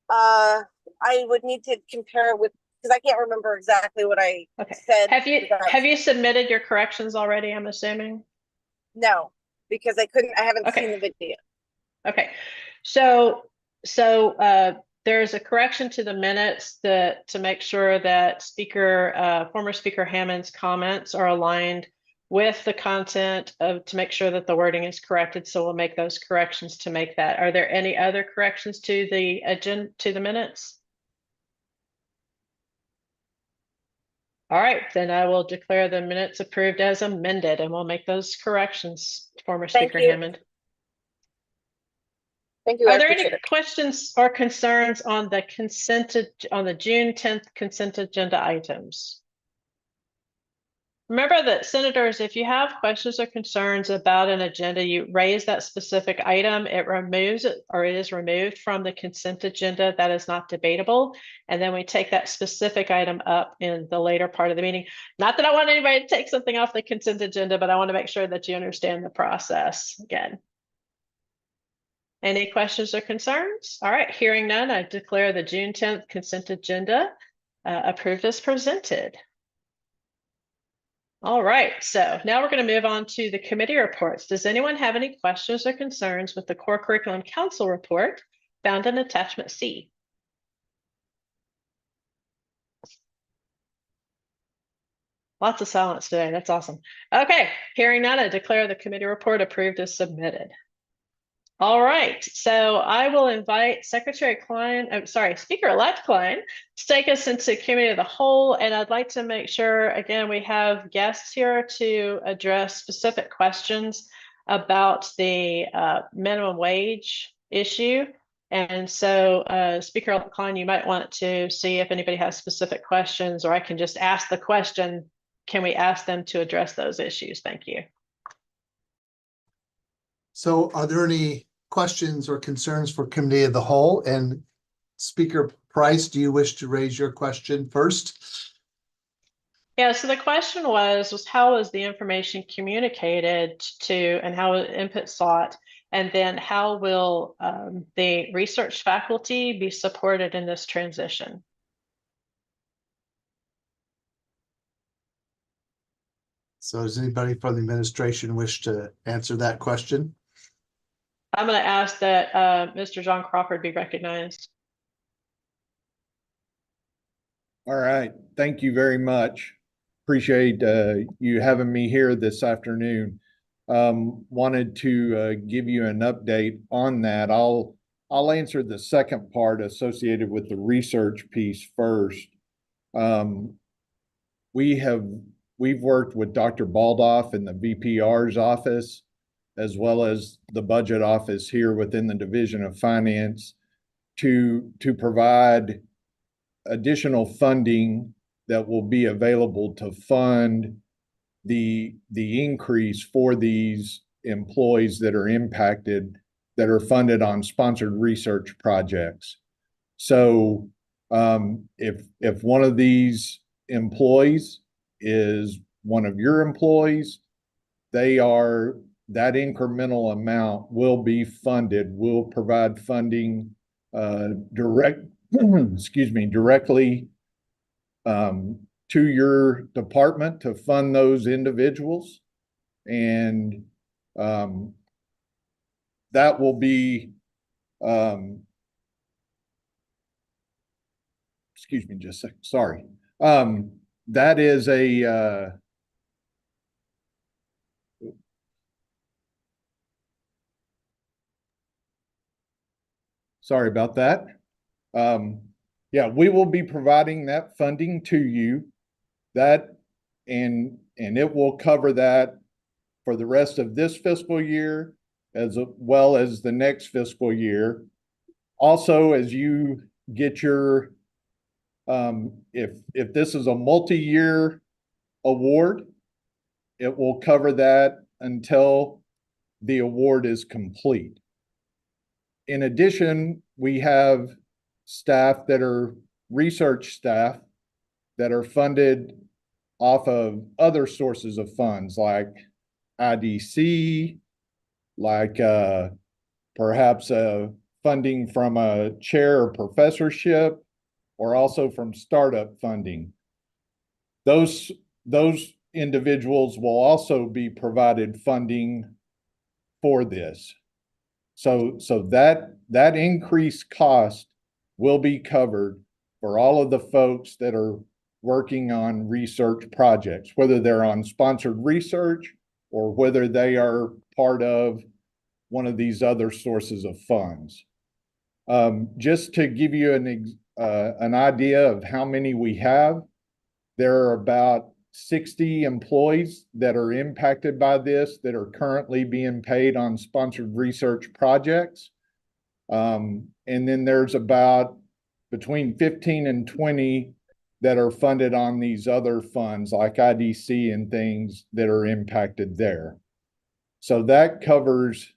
I would need to compare it with, because I can't remember exactly what I said. Have you submitted your corrections already, I'm assuming? No, because I haven't seen the video. Okay, so there's a correction to the minutes to make sure that former Speaker Hammond's comments are aligned with the content to make sure that the wording is corrected. So we'll make those corrections to make that. Are there any other corrections to the agenda, to the minutes? All right, then I will declare the minutes approved as amended, and we'll make those corrections, former Thank Speaker you. Hammond. Thank you. I Are there appreciate any it. questions or concerns on the on the June 10th consent agenda items? Remember that, senators, if you have questions or concerns about an agenda, you raise that specific item, it removes it, or it is removed from the consent agenda that is not debatable. And then we take that specific item up in the later part of the meeting. Not that I want anybody to take something off the consent agenda, but I want to make sure that you understand the process again. Any questions or concerns? All right, hearing none, I declare the June 10th consent agenda approved as presented. All right, so now we're going to move on to the committee reports. Does anyone have any questions or concerns with the Core Curriculum Council report found in attachment C? Lots of silence today. That's awesome. Okay, hearing none, I declare the committee report approved as submitted. All right, so I will invite Secretary Klein, I'm sorry, Speaker-elect Klein, to take us into committee of the whole. And I'd like to make sure, again, we have guests here to address specific questions about the minimum wage issue. And so Speaker-elect Klein, you might want to see if anybody has specific questions, or I can just ask the question. Can we ask them to address those issues? Thank you. So are there any questions or concerns for committee of the whole? And Speaker Price, do you wish to raise your question first? Yeah, so the question was how was the information communicated to, and how was input sought? And then how will the research faculty be supported in this transition? So does anybody from the administration wish to answer that question? I'm going to ask that Mr. John Crawford be recognized. All right, thank you very much. Appreciate you having me here this afternoon. Wanted to give you an update on that. I'll answer the second part associated with the research piece first. We've worked with Dr. Baldoff in the VPR's office, as well as the budget office here within the Division of Finance, to provide additional funding that will be available to fund the increase for these employees that are impacted, that are funded on sponsored research projects. So if one of these employees is one of your employees, that incremental amount will be funded. We'll provide funding directly to your department to fund those individuals. And that will be, excuse me just a second, sorry. That is a, sorry about that. Yeah, we will be providing that funding to you, and it will cover that for the rest of this fiscal year, as well as the next fiscal year. Also, as you get your, if this is a multi-year award, it will cover that until the award is complete. In addition, we have staff that are research staff that are funded off of other sources of funds like IDC, like perhaps funding from a chair or professorship, or also from startup funding. Those individuals will also be provided funding for this. So that increased cost will be covered for all of the folks that are working on research projects, whether they're on sponsored research or whether they are part of one of these other sources of funds. Just to give you an idea of how many we have, There are about 60 employees that are impacted by this that are currently being paid on sponsored research projects. And then there's about between 15 and 20 that are funded on these other funds like IDC and things that are impacted there. So that covers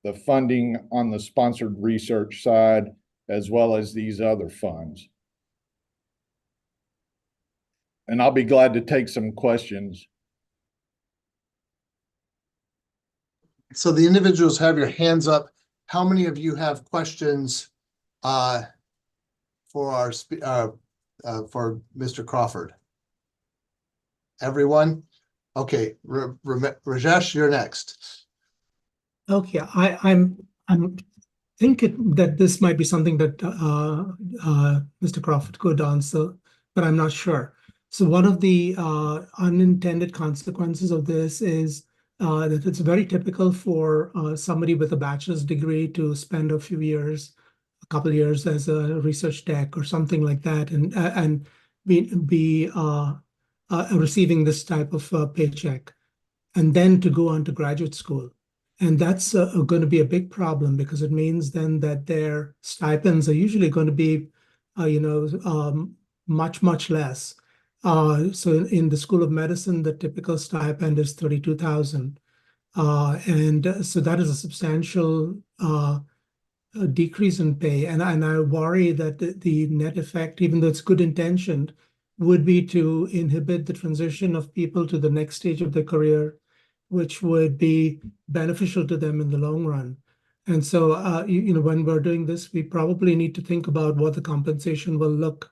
the funding on the sponsored research side as well as these other funds. And I'll be glad to take some questions. So the individuals have your hands up. How many of you have questions for for Mr. Crawford? Everyone? Okay, Rajesh, you're next. Okay, I'm thinking that this might be something that Mr. Crawford could answer, but I'm not sure. So one of the unintended consequences of this is that it's very typical for somebody with a bachelor's degree to spend a couple of years as a research tech or something like that, and be receiving this type of paycheck, and then to go on to graduate school. And that's going to be a big problem because it means then that their stipends are usually going to be, much, much less. So in the School of Medicine, the typical stipend is $32,000. And so that is a substantial decrease in pay. And I worry that the net effect, even though it's good intentioned, would be to inhibit the transition of people to the next stage of their career, which would be beneficial to them in the long run. And so, when we're doing this, we probably need to think about what the compensation will look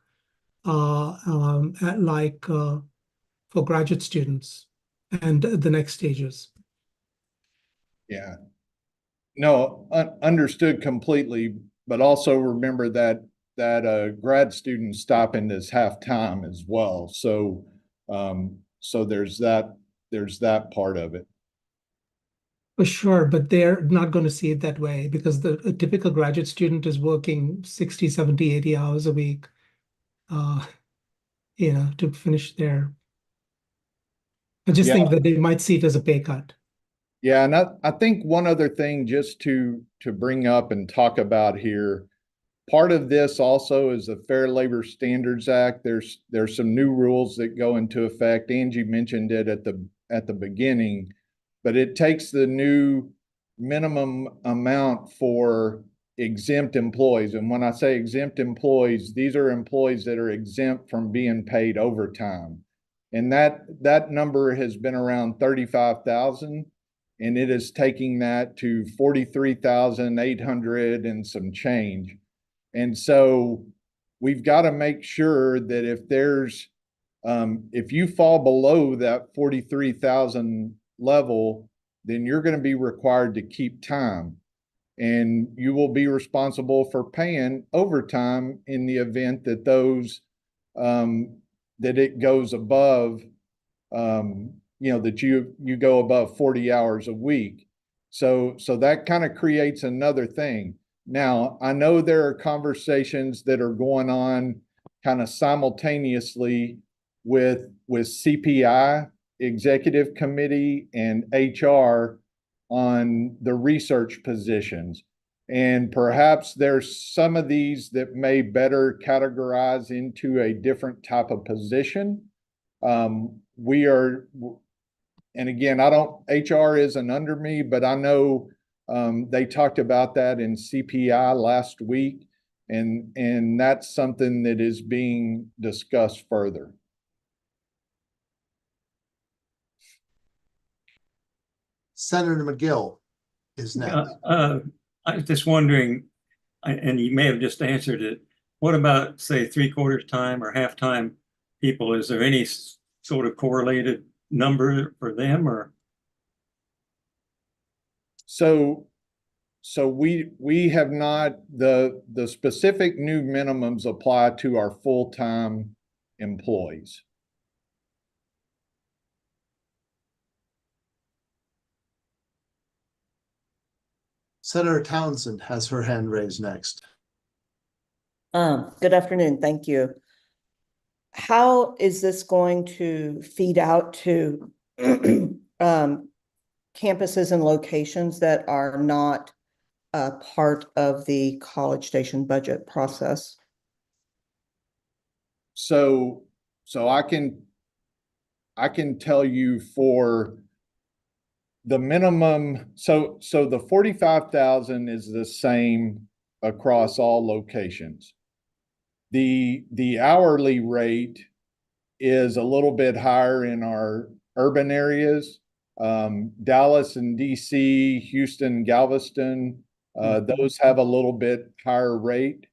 like for graduate students and the next stages. Yeah. No, understood completely, but also remember that a grad student stipend is half-time as well. So there's that part of it. For sure, but they're not going to see it that way because a typical graduate student is working 60, 70, 80 hours a week, to finish their. I just think that they might see it as a pay cut. Yeah, and I think one other thing just to bring up and talk about here, part of this also is the Fair Labor Standards Act. There's some new rules that go into effect. Angie mentioned it at the beginning, but it takes the new minimum amount for exempt employees. And when I say exempt employees, these are employees that are exempt from being paid overtime. And that number has been around 35,000, and it is taking that to 43,800 and some change. And so we've got to make sure that if you fall below that 43,000 level, then you're going to be required to keep time, and you will be responsible for paying overtime in the event that that it goes above, that you go above 40 hours a week. So that kind of creates another thing. Now, I know there are conversations that are going on kind of simultaneously with CPI, Executive Committee, and HR on the research positions. And perhaps there's some of these that may better categorize into a different type of position. And again, HR isn't under me, but I know they talked about that in CPI last week, and that's something that is being discussed further. Senator McGill is next. I was just wondering, and you may have just answered it, what about, say, 3/4 time or half-time people? Is there any sort of correlated number for them, or? So we have not, the specific new minimums apply to our full-time employees. Senator Townsend has her hand raised next. Good afternoon. Thank you. how is this going to feed out to campuses and locations that are not part of the College Station budget process? So I can tell you for the minimum, so the 45,000 is the same across all locations. The hourly rate is a little bit higher in our urban areas. Dallas and DC, Houston, Galveston, those have a little bit higher rate.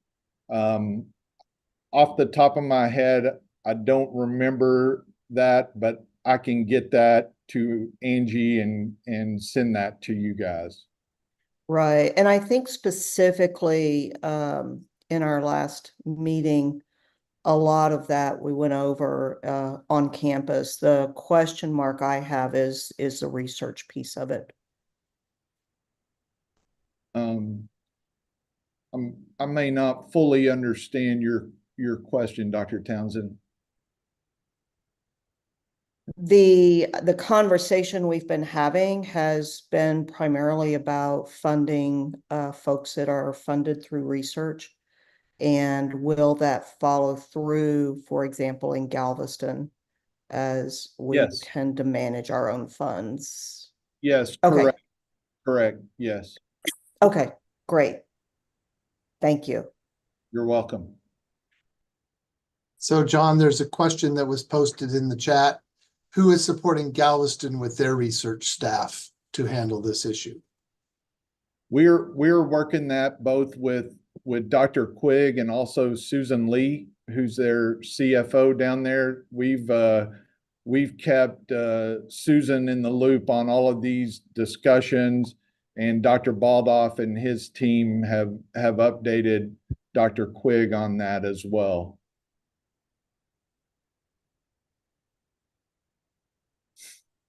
Off the top of my head, I don't remember that, but I can get that to Angie and send that to you guys. Right. And I think specifically in our last meeting, a lot of that we went over on campus. The question mark I have is the research piece of it. I may not fully understand your question, Dr. Townsend. The conversation we've been having has been primarily about funding folks that are funded through research. And will that follow through, for example, in Galveston, as we Yes. tend to manage our own funds? Yes, Okay. correct. Correct. Yes. Okay, great. Thank you. You're welcome. So John, there's a question that was posted in the chat. Who is supporting Galveston with their research staff to handle this issue? We're working that both with Dr. Quigg and also Susan Lee, who's their CFO down there. We've kept Susan in the loop on all of these discussions, and Dr. Baldoff and his team have updated Dr. Quigg on that as well.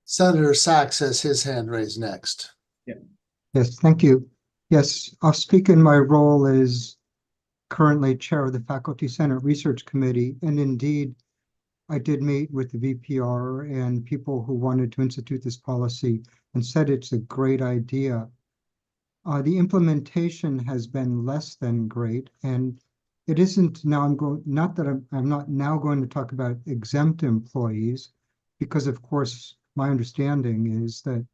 Senator Sachs has his hand raised next. Yes, thank you. Yes, I'll speak in my role as currently chair of the Faculty Senate Research Committee. And indeed, I did meet with the VPR and people who wanted to institute this policy and said it's a great idea. The implementation has been less than great, and it isn't now. Not that I'm not now going to talk about exempt employees, because of course my understanding is that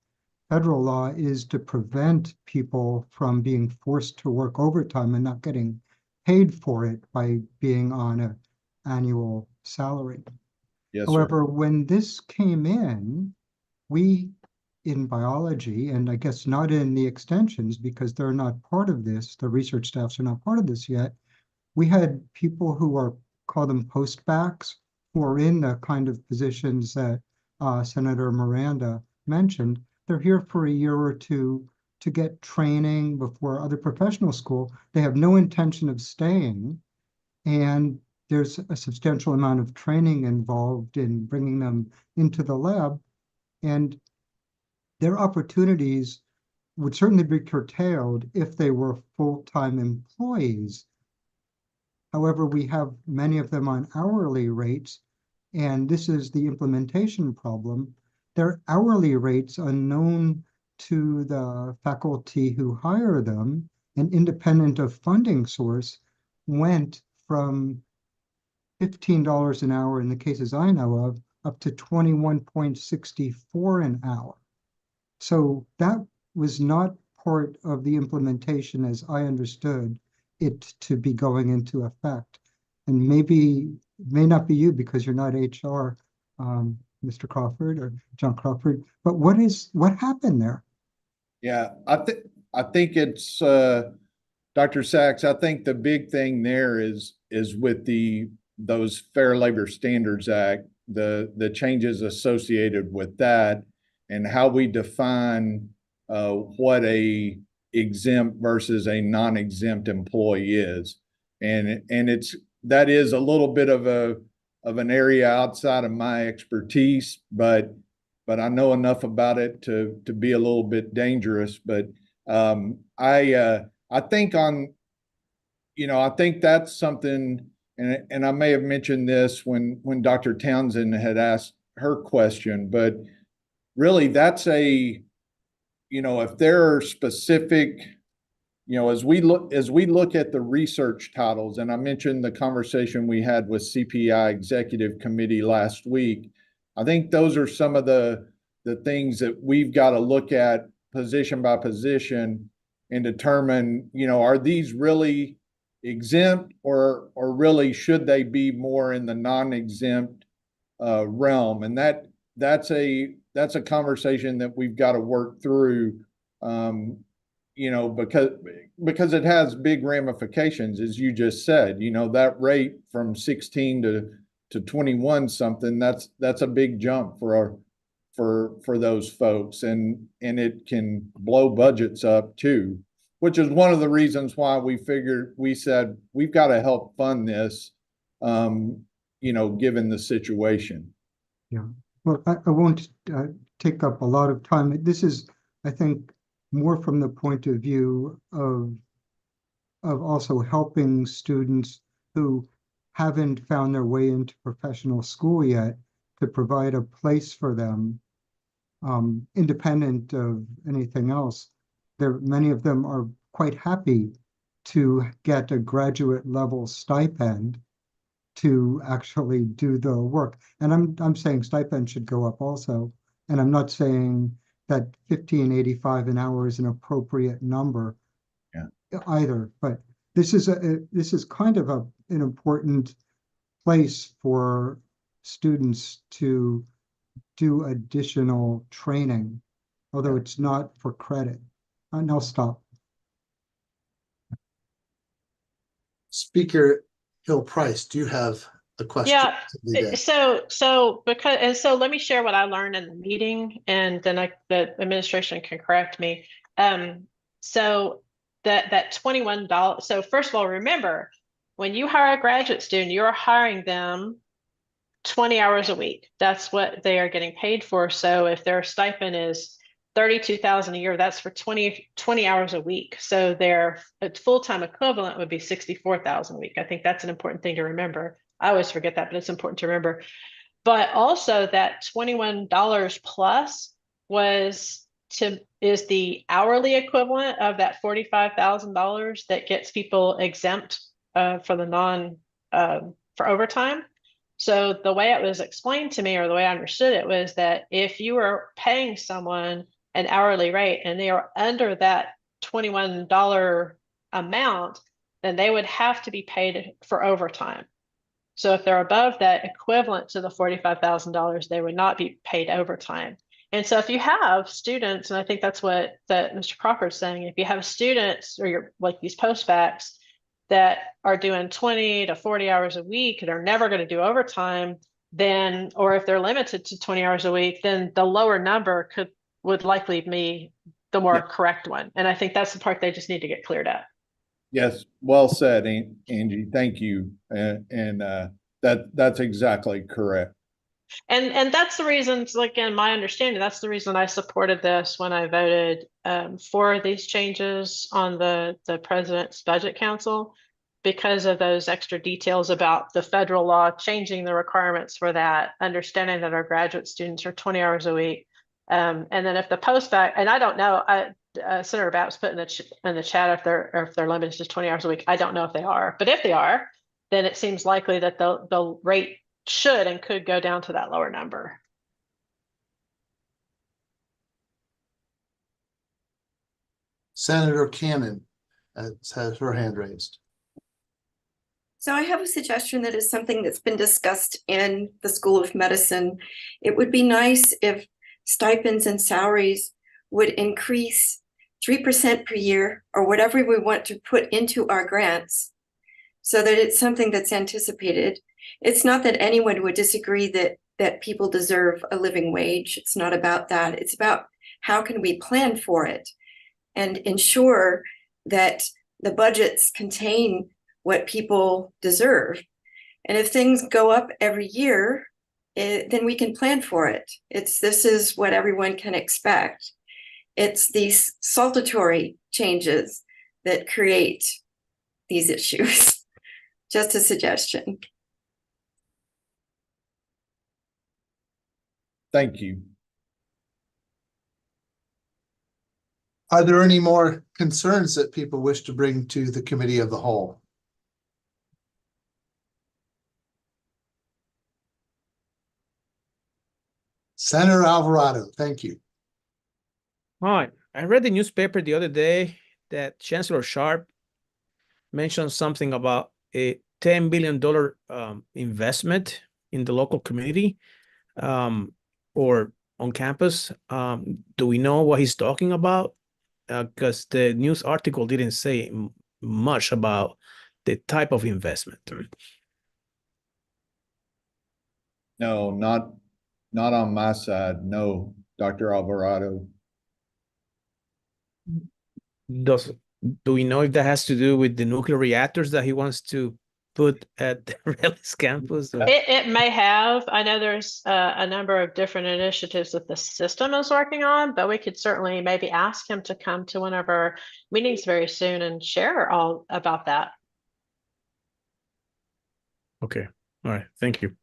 federal law is to prevent people from being forced to work overtime and not getting paid for it by being on an annual salary. Yes, However, sir. when this came in, we in biology, and I guess not in the extensions because they're not part of this, the research staffs are not part of this yet, we had people who are, call them postbacks, who are in the kind of positions that Senator Miranda mentioned. They're here for a year or two to get training before other professional school. They have no intention of staying, and there's a substantial amount of training involved in bringing them into the lab, and their opportunities would certainly be curtailed if they were full-time employees. However, we have many of them on hourly rates, and this is the implementation problem. Their hourly rates unknown to the faculty who hire them and independent of funding source went from $15 an hour in the cases I know of up to $21.64 an hour. So that was not part of the implementation as I understood it to be going into effect. And maybe it may not be you because you're not HR, Mr. Crawford or John Crawford, but what happened there? Yeah, I think it's Dr. Sachs. I think the big thing there is with those Fair Labor Standards Act, the changes associated with that, and how we define what a exempt versus a non-exempt employee is, and that is a little bit of an area outside of my expertise, but I know enough about it to be a little bit dangerous. But I think I think that's something and I may have mentioned this when Dr. Townsend had asked her question, but really that's if there are specific, as we look at the research titles, and I mentioned the conversation we had with CPI Executive Committee last week, I think those are some of the things that we've got to look at position by position and determine, are these really exempt or really should they be more in the non-exempt realm? And that's a conversation that we've got to work through, because it has big ramifications, as you just said. That rate from 16 to 21 something, that's a big jump for those folks, and it can blow budgets up too, which is one of the reasons why we said we've got to help fund this, given the situation. Yeah, well, I won't take up a lot of time. This is, I think, more from the point of view of also helping students who haven't found their way into professional school yet, to provide a place for them, independent of anything else. Many of them are quite happy to get a graduate level stipend to actually do the work. And I'm saying stipend should go up also. And I'm not saying that $15.85 an hour is an appropriate number either. But this is kind of an important place for students to do additional training, although it's not for credit. And I'll stop. Speaker Hill Price, do you have a question? Yeah. So let me share what I learned in the meeting, and then the administration can correct me. So that $21. So first of all, remember, when you hire a graduate student, you're hiring them 20 hours a week. That's what they are getting paid for. So if their stipend is $32,000 a year, that's for 20 hours a week. So their full-time equivalent would be $64,000 a week. I think that's an important thing to remember. I always forget that, but it's important to remember. But also that $21 plus is the hourly equivalent of that $45,000 that gets people exempt for overtime. So the way it was explained to me, or the way I understood it, was that if you were paying someone an hourly rate and they are under that $21 amount, then they would have to be paid for overtime. So if they're above that equivalent to the $45,000, they would not be paid overtime. And so if you have students, and I think that's what Mr. Crawford's saying, if you have students or like these postbacks that are doing 20 to 40 hours a week and are never going to do overtime, then, or if they're limited to 20 hours a week, then the lower number would likely be the more correct one. And I think that's the part they just need to get cleared up. Yes, well said, Angie. Thank you. And that's exactly correct. And that's the reason, again, my understanding, that's the reason I supported this when I voted for these changes on the President's Budget Council, because of those extra details about the federal law changing the requirements for that, understanding that our graduate students are 20 hours a week. And then if the postback, and I don't know, Senator Baps put in the chat if they're limited to 20 hours a week. I don't know if they are, but if they are, then it seems likely that the rate should and could go down to that lower number. Senator Cannon has her hand raised. So I have a suggestion that is something that's been discussed in the School of Medicine. It would be nice if stipends and salaries would increase 3% per year, or whatever we want to put into our grants, so that it's something that's anticipated. It's not that anyone would disagree that people deserve a living wage. It's not about that. It's about how can we plan for it and ensure that the budgets contain what people deserve. And if things go up every year, then we can plan for it. This is what everyone can expect. It's these saltatory changes that create these issues. Just a suggestion. Thank you. Are there any more concerns that people wish to bring to the committee of the whole? Senator Alvarado, thank you. Hi, I read the newspaper the other day that Chancellor Sharp mentioned something about a $10 billion investment in the local community or on campus. Do we know what he's talking about? Because the news article didn't say much about the type of investment. No, not on my side. No, Dr. Alvarado. Do we know if that has to do with the nuclear reactors that he wants to put at the Relics campus? Or? It may have. I know there's a number of different initiatives that the system is working on, but we could certainly maybe ask him to come to one of our meetings very soon and share all about that. Okay. All right. Thank you.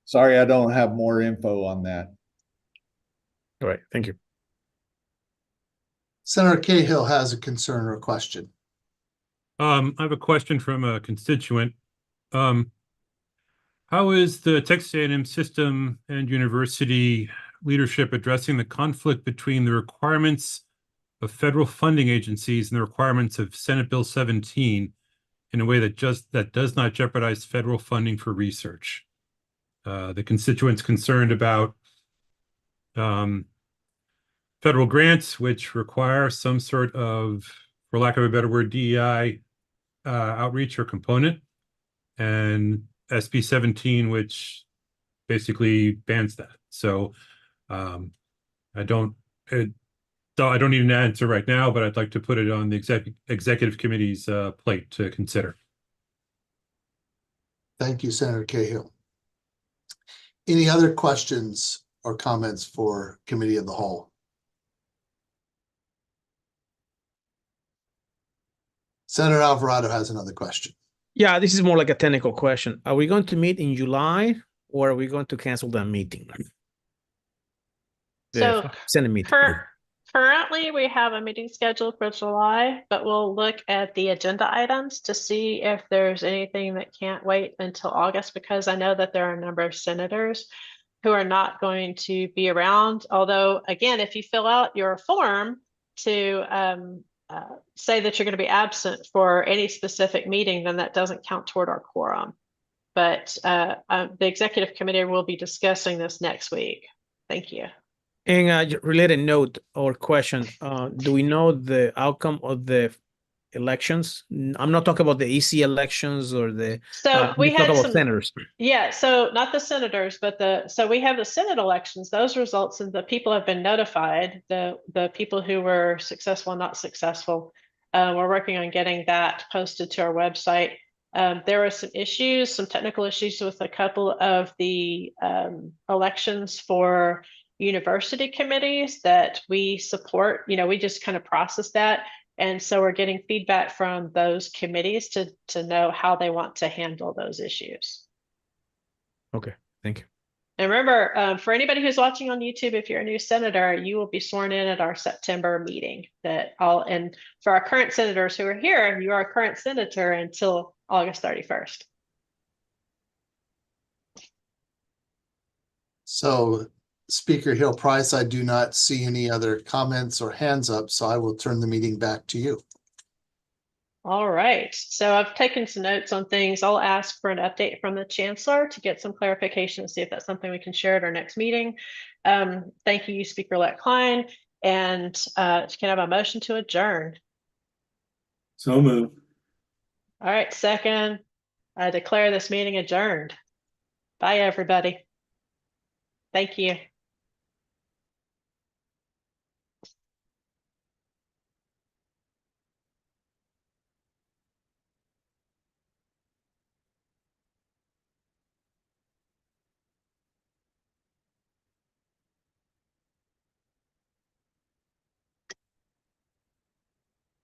Sorry, I don't have more info on that. All right. Thank you. Senator Cahill has a concern or a question. I have a question from a constituent. How is the Texas A&M system and university leadership addressing the conflict between the requirements of federal funding agencies and the requirements of Senate Bill 17 in a way that does not jeopardize federal funding for research? The constituent's concerned about federal grants, which require some sort of, for lack of a better word, DEI outreach or component, and SB 17, which basically bans that. So I don't need an answer right now, but I'd like to put it on the executive committee's plate to consider. Thank you, Senator Cahill. Any other questions or comments for committee of the whole? Senator Alvarado has another question. Yeah, this is more like a technical question. Are we going to meet in July or are we going to cancel that meeting? So Senate meeting. Currently, we have a meeting scheduled for July, but we'll look at the agenda items to see if there's anything that can't wait until August, because I know that there are a number of senators who are not going to be around. Although, again, if you fill out your form to say that you're going to be absent for any specific meeting, then that doesn't count toward our quorum. But the executive committee will be discussing this next week. Thank you. And a related note or question, do we know the outcome of the elections? I'm not talking about the EC elections or the, So we had some senators. Yeah, so not the senators, but so we have the Senate elections, those results, and the people have been notified, the people who were successful and not successful. We're working on getting that posted to our website. There were some issues, some technical issues with a couple of the elections for university committees that we support. You know, we just kind of process that. And so we're getting feedback from those committees to know how they want to handle those issues. Okay, thank you. And remember, for anybody who's watching on YouTube, if you're a new senator, you will be sworn in at our September meeting. And for our current senators who are here, you are a current senator until August 31st. So, Speaker Hill Price, I do not see any other comments or hands up, so I will turn the meeting back to you. All right, so I've taken some notes on things. I'll ask for an update from the chancellor to get some clarification, see if that's something we can share at our next meeting. Thank you, Speaker-elect Klein, and can I have a motion to adjourn? So moved. All right, second, I declare this meeting adjourned. Bye, everybody. Thank you.